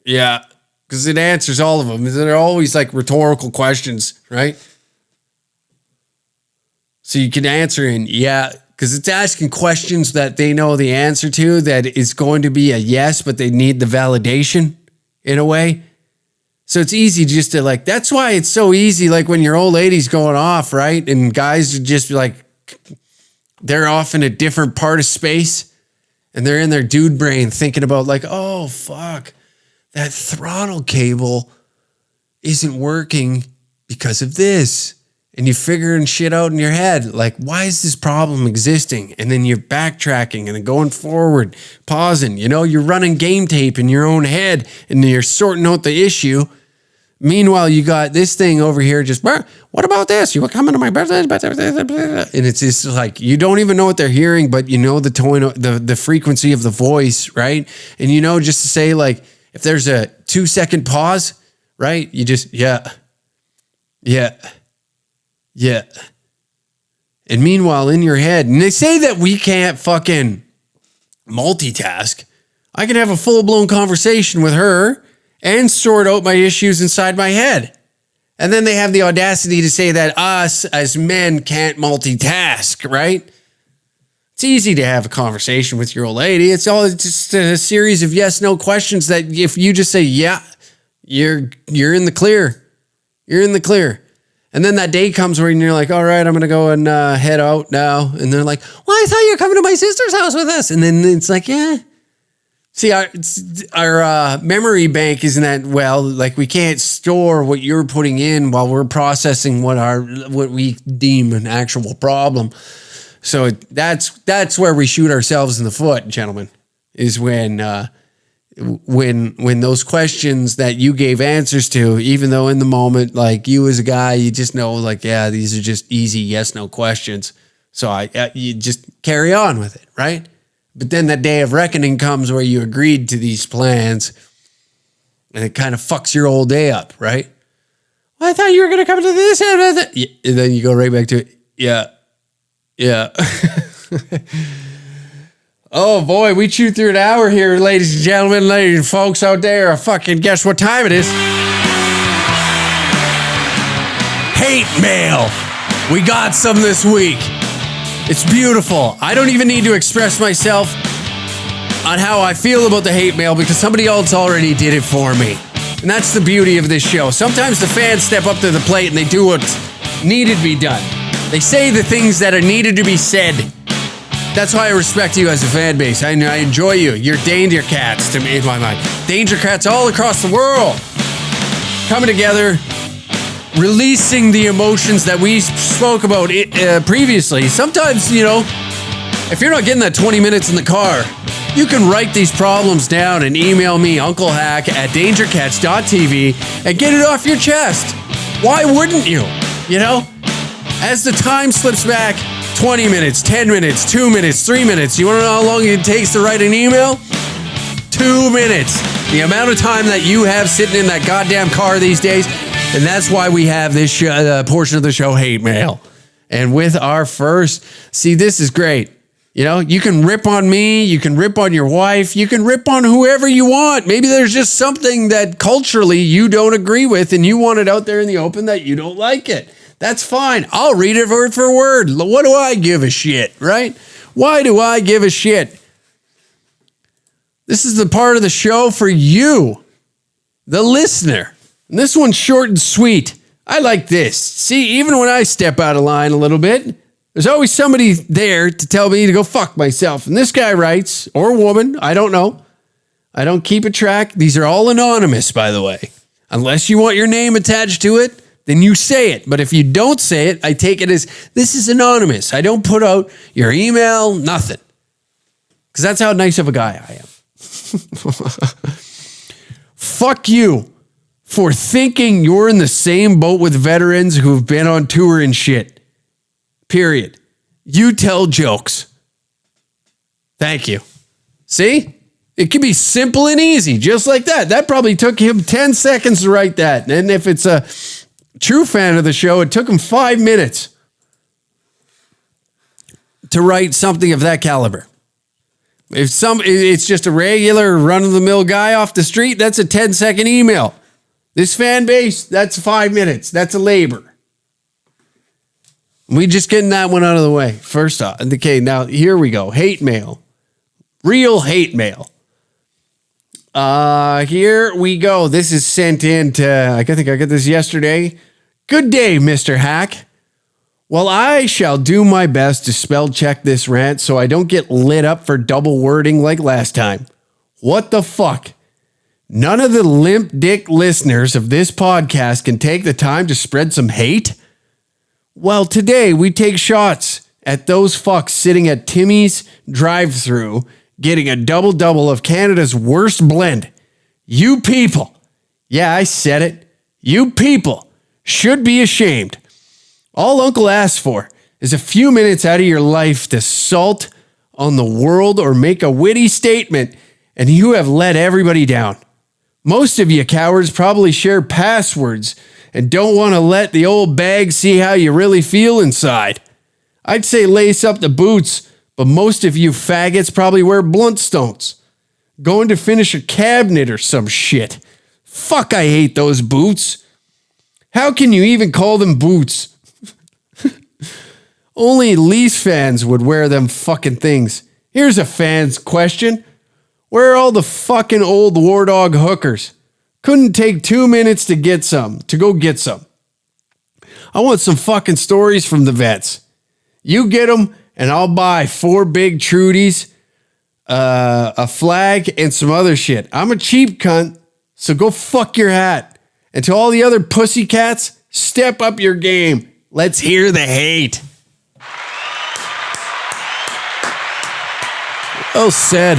Yeah. Because it answers all of them. They're always like rhetorical questions, right? So you can answer in yeah. Because it's asking questions that they know the answer to that is going to be a yes, but they need the validation in a way. So it's easy just to like, that's why it's so easy. Like when your old lady's going off, right? And guys are just like, they're off in a different part of space and they're in their dude brain thinking about like, oh, fuck, that throttle cable isn't working because of this. And you're figuring shit out in your head. Like, why is this problem existing? And then you're backtracking and then going forward, pausing. You know, you're running game tape in your own head and you're sorting out the issue. Meanwhile, you got this thing over here just, what about this? You were coming to my birthday. And it's just like, you don't even know what they're hearing, but you know the tone, the frequency of the voice, right? And you know, just to say like, if there's a 2-second pause, right? You just, yeah. And meanwhile, in your head, and they say that we can't fucking multitask. I can have a full-blown conversation with her and sort out my issues inside my head. And then they have the audacity to say that us as men can't multitask, right? It's easy to have a conversation with your old lady. It's all just a series of yes-no questions that if you just say, yeah, you're in the clear. You're in the clear. And then that day comes where you're like, all right, I'm going to go and head out now. And they're like, well, I thought you were coming to my sister's house with us. And then it's like, yeah. See, our memory bank isn't that well. Like we can't store what you're putting in while we're processing what we deem an actual problem. So that's where we shoot ourselves in the foot, gentlemen, is when those questions that you gave answers to, even though in the moment, like you as a guy, you just know like, yeah, these are just easy yes, no questions. So you just carry on with it, right? But then that day of reckoning comes where you agreed to these plans and it kind of fucks your whole day up, right? Well, I thought you were going to come to this. And then you go right back to it. Yeah. Oh boy, we chewed through an hour here, ladies and gentlemen, ladies and folks out there. Fucking guess what time it is? Hate mail. We got some this week. It's beautiful. I don't even need to express myself on how I feel about the hate mail because somebody else already did it for me. And that's the beauty of this show. Sometimes the fans step up to the plate and they do what's needed to be done. They say the things that are needed to be said. That's why I respect you as a fan base. I enjoy you. You're danger cats to me in my mind. Danger cats all across the world. Coming together, releasing the emotions that we spoke about previously. Sometimes, you know, if you're not getting that 20 minutes in the car, you can write these problems down and email me, unclehack@dangercats.tv, and get it off your chest. Why wouldn't you? You know? As the time slips back, 20 minutes, 10 minutes, 2 minutes, 3 minutes. You want to know how long it takes to write an email? 2 minutes. The amount of time that you have sitting in that goddamn car these days, And that's why we have this portion of the show, Hate Mail. And with our first, see, this is great. You know, you can rip on me, you can rip on your wife, you can rip on whoever you want. Maybe there's just something that culturally you don't agree with and you want it out there in the open that you don't like it. That's fine. I'll read it word for word. What do I give a shit, right? Why do I give a shit? This is the part of the show for you, the listener. And this one's short and sweet. I like this. See, even when I step out of line a little bit, there's always somebody there to tell me to go fuck myself. And this guy writes, or woman, I don't know. I don't keep a track. These are all anonymous, by the way. Unless you want your name attached to it, then you say it. But if you don't say it, I take it as this is anonymous. I don't put out your email, nothing. Because that's how nice of a guy I am. Fuck you for thinking you're in the same boat with veterans who've been on tour and shit. Period. You tell jokes. Thank you. See? It can be simple and easy, just like that. That probably took him 10 seconds to write that. And if it's a true fan of the show, it took him 5 minutes to write something of that caliber. If it's just a regular run-of-the-mill guy off the street, that's a 10-second email. This fan base, that's 5 minutes. That's a labor. We just getting that one out of the way. First off, okay, now here we go. Hate mail. Real hate mail. Here we go. This is sent in to, I think I got this yesterday. Good day, Mr. Hack. Well, I shall do my best to spell check this rant so I don't get lit up for double wording like last time. What the fuck? None of the limp dick listeners of this podcast can take the time to spread some hate? Well, today we take shots at those fucks sitting at Timmy's drive-thru getting a double-double of Canada's worst blend. You people, yeah, I said it, you people should be ashamed. All Uncle asks for is a few minutes out of your life to salt on the world or make a witty statement, and you have let everybody down. Most of you cowards probably share passwords and don't want to let the old bag see how you really feel inside. I'd say lace up the boots, but most of you faggots probably wear bluntstones. Going to finish a cabinet or some shit. Fuck, I hate those boots. How can you even call them boots? Only Leafs fans would wear them fucking things. Here's a fan's question. Where are all the fucking old war dog hookers? Couldn't take 2 minutes to go get some. I want some fucking stories from the vets. You get them, and I'll buy 4 big Trudies, a flag, and some other shit. I'm a cheap cunt, so go fuck your hat. And to all the other pussycats, step up your game. Let's hear the hate. Well said.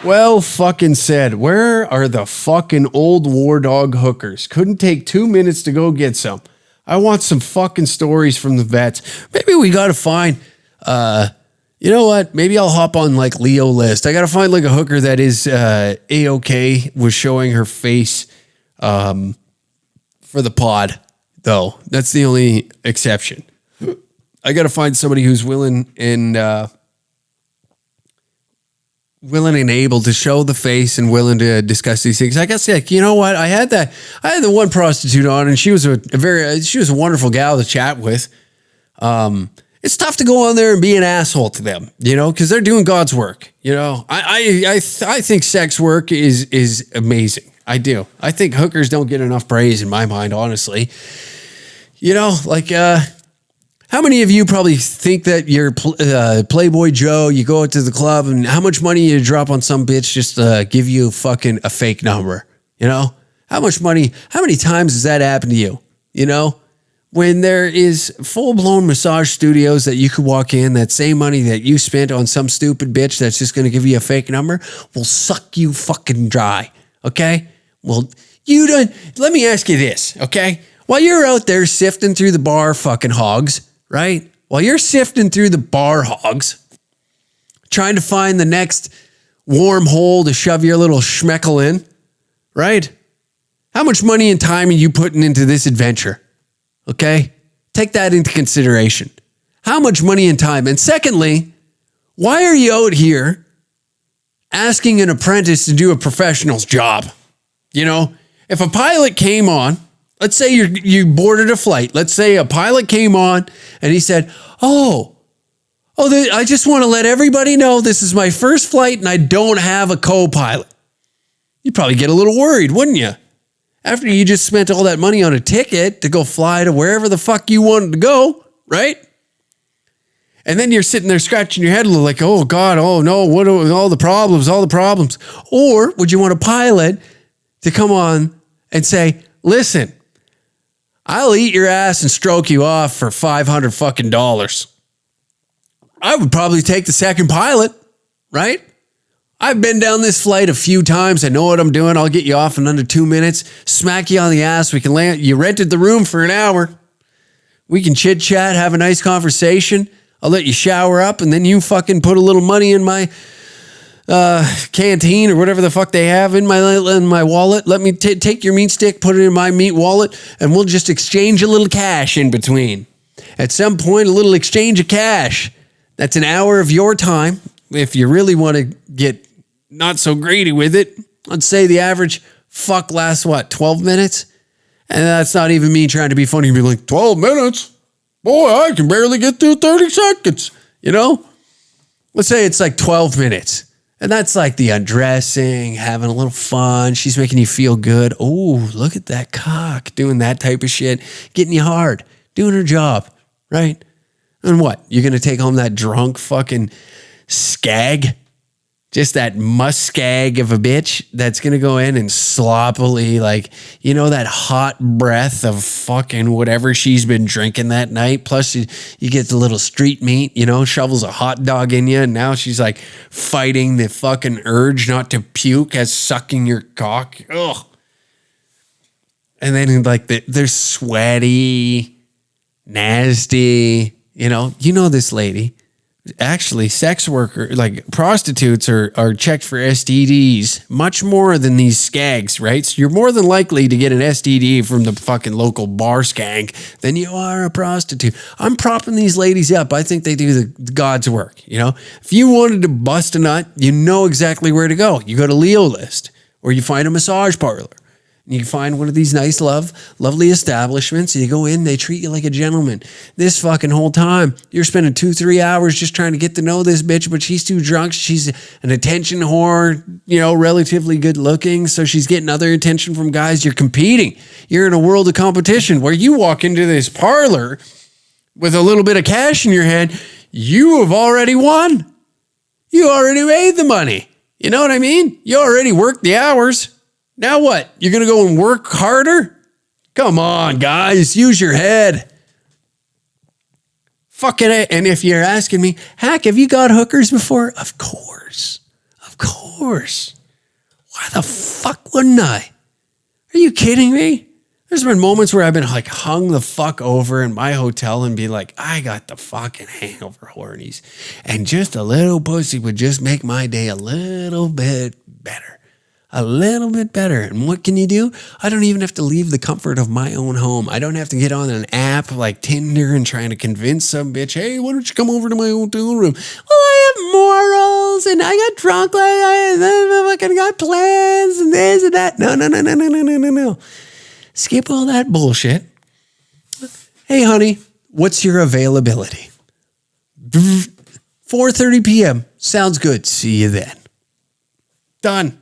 Well fucking said. Where are the fucking old war dog hookers? Couldn't take 2 minutes to go get some. I want some fucking stories from the vets. Maybe we got to find, you know what? Maybe I'll hop on like Leo list. I got to find like a hooker that is A-OK with showing her face for the pod, though. That's the only exception. I got to find somebody who's willing and able to show the face and willing to discuss these things. I guess, like, you know what? I had the one prostitute on, and she was a wonderful gal to chat with. It's tough to go on there and be an asshole to them, you know, because they're doing God's work. You know, I think sex work is amazing. I do. I think hookers don't get enough praise in my mind, honestly. You know, like, how many of you probably think that you're Playboy Joe, you go out to the club, and how much money you drop on some bitch just to give you fucking a fake number? You know? How much money, how many times has that happened to you? You know? When there is full-blown massage studios that you could walk in, that same money that you spent on some stupid bitch that's just going to give you a fake number will suck you fucking dry. Okay? Well, you don't, let me ask you this, okay? While you're out there sifting through the bar fucking hogs, right? While you're sifting through the bar hogs, trying to find the next warm hole to shove your little schmeckle in, right? How much money and time are you putting into this adventure? Okay? Take that into consideration. How much money and time? And secondly, why are you out here asking an apprentice to do a professional's job? You know, if a pilot came on, let's say you boarded a flight. Let's say a pilot came on and he said, I just want to let everybody know this is my first flight and I don't have a co-pilot. You'd probably get a little worried, wouldn't you? After you just spent all that money on a ticket to go fly to wherever the fuck you wanted to go, right? And then you're sitting there scratching your head a little like, oh God, oh no, what are all the problems? Or would you want a pilot to come on and say, listen, I'll eat your ass and stroke you off for $500 fucking dollars. I would probably take the second pilot, right? I've been down this flight a few times. I know what I'm doing. I'll get you off in under 2 minutes. Smack you on the ass. We can land. You rented the room for an hour. We can chit chat, have a nice conversation. I'll let you shower up and then you fucking put a little money in my canteen or whatever the fuck they have in my wallet. Let me take your meat stick, put it in my meat wallet, and we'll just exchange a little cash in between. At some point, a little exchange of cash. That's an hour of your time. If you really want to get not so greedy with it, let's say the average fuck lasts, 12 minutes? And that's not even me trying to be funny and be like, 12 minutes? Boy, I can barely get through 30 seconds, you know? Let's say it's like 12 minutes. And that's like the undressing, having a little fun. She's making you feel good. Oh, look at that cock, doing that type of shit, getting you hard, doing her job, right? And what? You're going to take home that drunk fucking skag? Just that muskag of a bitch that's going to go in and sloppily, that hot breath of fucking whatever she's been drinking that night. Plus you get the little street meat, shovels a hot dog in you. And now she's like fighting the fucking urge not to puke as sucking your cock. Ugh. And then they're sweaty, nasty, this lady. Actually, sex workers, prostitutes are checked for STDs much more than these skags, right? So you're more than likely to get an STD from the fucking local bar skank than you are a prostitute. I'm propping these ladies up. I think they do the God's work, If you wanted to bust a nut, you know exactly where to go. You go to Leo List, or you find a massage parlor. And you find one of these nice, lovely establishments, and you go in, they treat you like a gentleman. This fucking whole time, you're spending 2-3 hours just trying to get to know this bitch, but she's too drunk. She's an attention whore, relatively good looking, so she's getting other attention from guys. You're competing. You're in a world of competition where you walk into this parlor with a little bit of cash in your hand. You have already won. You already made the money. You know what I mean? You already worked the hours. Now what? You're going to go and work harder? Come on, guys. Use your head. Fucking it. And if you're asking me, Hack, have you got hookers before? Of course. Of course. Why the fuck wouldn't I? Are you kidding me? There's been moments where I've been hung the fuck over in my hotel and be like, I got the fucking hangover hornies. And just a little pussy would just make my day a little bit better. A little bit better. And what can you do? I don't even have to leave the comfort of my own home. I don't have to get on an app like Tinder and trying to convince some bitch, hey, why don't you come over to my hotel room? Well, I have morals and I got drunk. I fucking got plans and this and that. No. Skip all that bullshit. Hey, honey, what's your availability? 4:30 p.m. Sounds good. See you then. Done.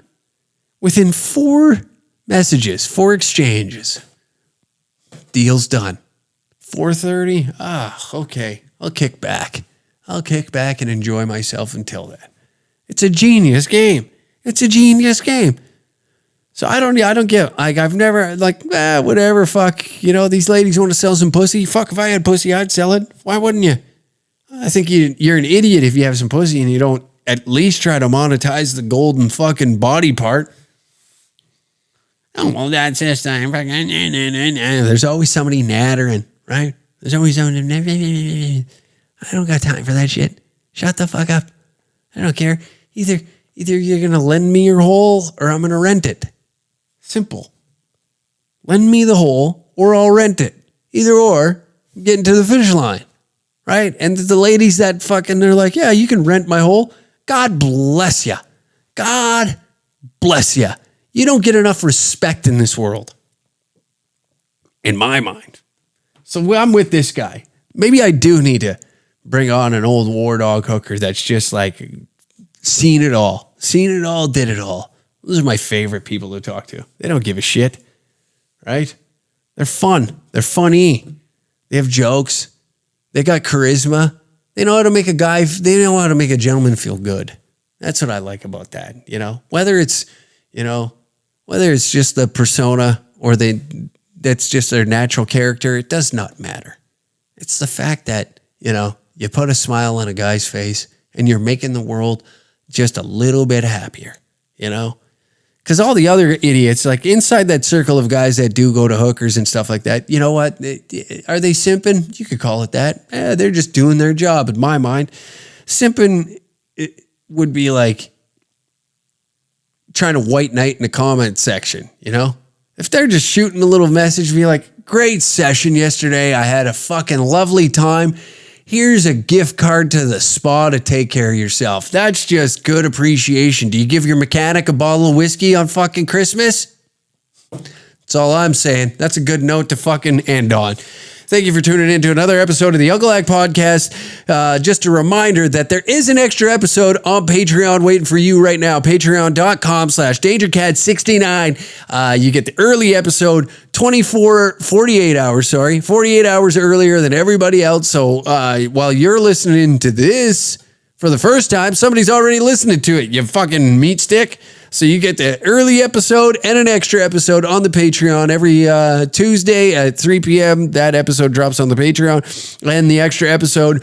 Within 4 messages, 4 exchanges, deal's done. 4:30? Okay. I'll kick back. And enjoy myself until then. It's a genius game. So I don't get, I've never, whatever, fuck, these ladies want to sell some pussy. Fuck, if I had pussy, I'd sell it. Why wouldn't you? I think you're an idiot if you have some pussy and you don't at least try to monetize the golden fucking body part. Oh, well, that's this time. There's always somebody nattering, right? There's always somebody. I don't got time for that shit. Shut the fuck up. I don't care. Either you're going to lend me your hole or I'm going to rent it. Simple. Lend me the hole or I'll rent it. Either or, getting to the finish line, right? And the ladies that they're like, yeah, you can rent my hole. God bless you. God bless you. You don't get enough respect in this world, in my mind. So I'm with this guy. Maybe I do need to bring on an old war dog hooker that's just like seen it all, did it all. Those are my favorite people to talk to. They don't give a shit, right? They're fun. They're funny. They have jokes. They got charisma. They know how to make they know how to make a gentleman feel good. That's what I like about that, whether it's just the persona or that's just their natural character, it does not matter. It's the fact that, you put a smile on a guy's face and you're making the world just a little bit happier, Because all the other idiots, like inside that circle of guys that do go to hookers and stuff like that, you know what? Are they simping? You could call it that. They're just doing their job in my mind. Simping would be like trying to white knight in the comment section, If they're just shooting a little message, be like, great session yesterday. I had a fucking lovely time. Here's a gift card to the spa to take care of yourself. That's just good appreciation. Do you give your mechanic a bottle of whiskey on fucking Christmas? That's all I'm saying. That's a good note to fucking end on. Thank you for tuning in to another episode of the Unclehack Podcast. Just a reminder that there is an extra episode on Patreon waiting for you right now. Patreon.com/DangerCat69. You get the early episode 48 hours earlier than everybody else. So while you're listening to this for the first time, somebody's already listening to it, you fucking meat stick. So you get the early episode and an extra episode on the Patreon every Tuesday at 3 p.m. That episode drops on the Patreon. And the extra episode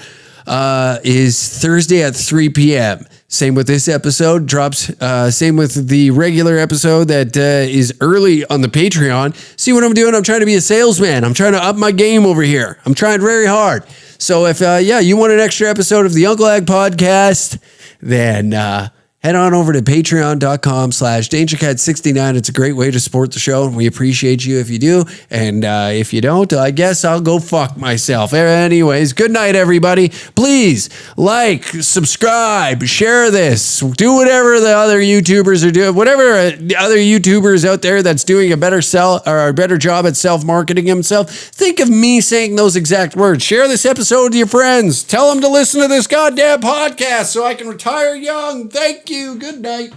is Thursday at 3 p.m. Same with this episode. Drops, same with the regular episode that is early on the Patreon. See what I'm doing? I'm trying to be a salesman. I'm trying to up my game over here. I'm trying very hard. So if, you want an extra episode of the Unclehack Podcast, then head on over to patreon.com/DangerCat69. It's a great way to support the show, and we appreciate you if you do. And if you don't, I guess I'll go fuck myself. Anyways, good night, everybody. Please like, subscribe, share this, do whatever the other YouTubers are doing, whatever the other YouTubers out there that's doing a better job at self-marketing himself. Think of me saying those exact words. Share this episode with your friends. Tell them to listen to this goddamn podcast so I can retire young. Thank you. Good night.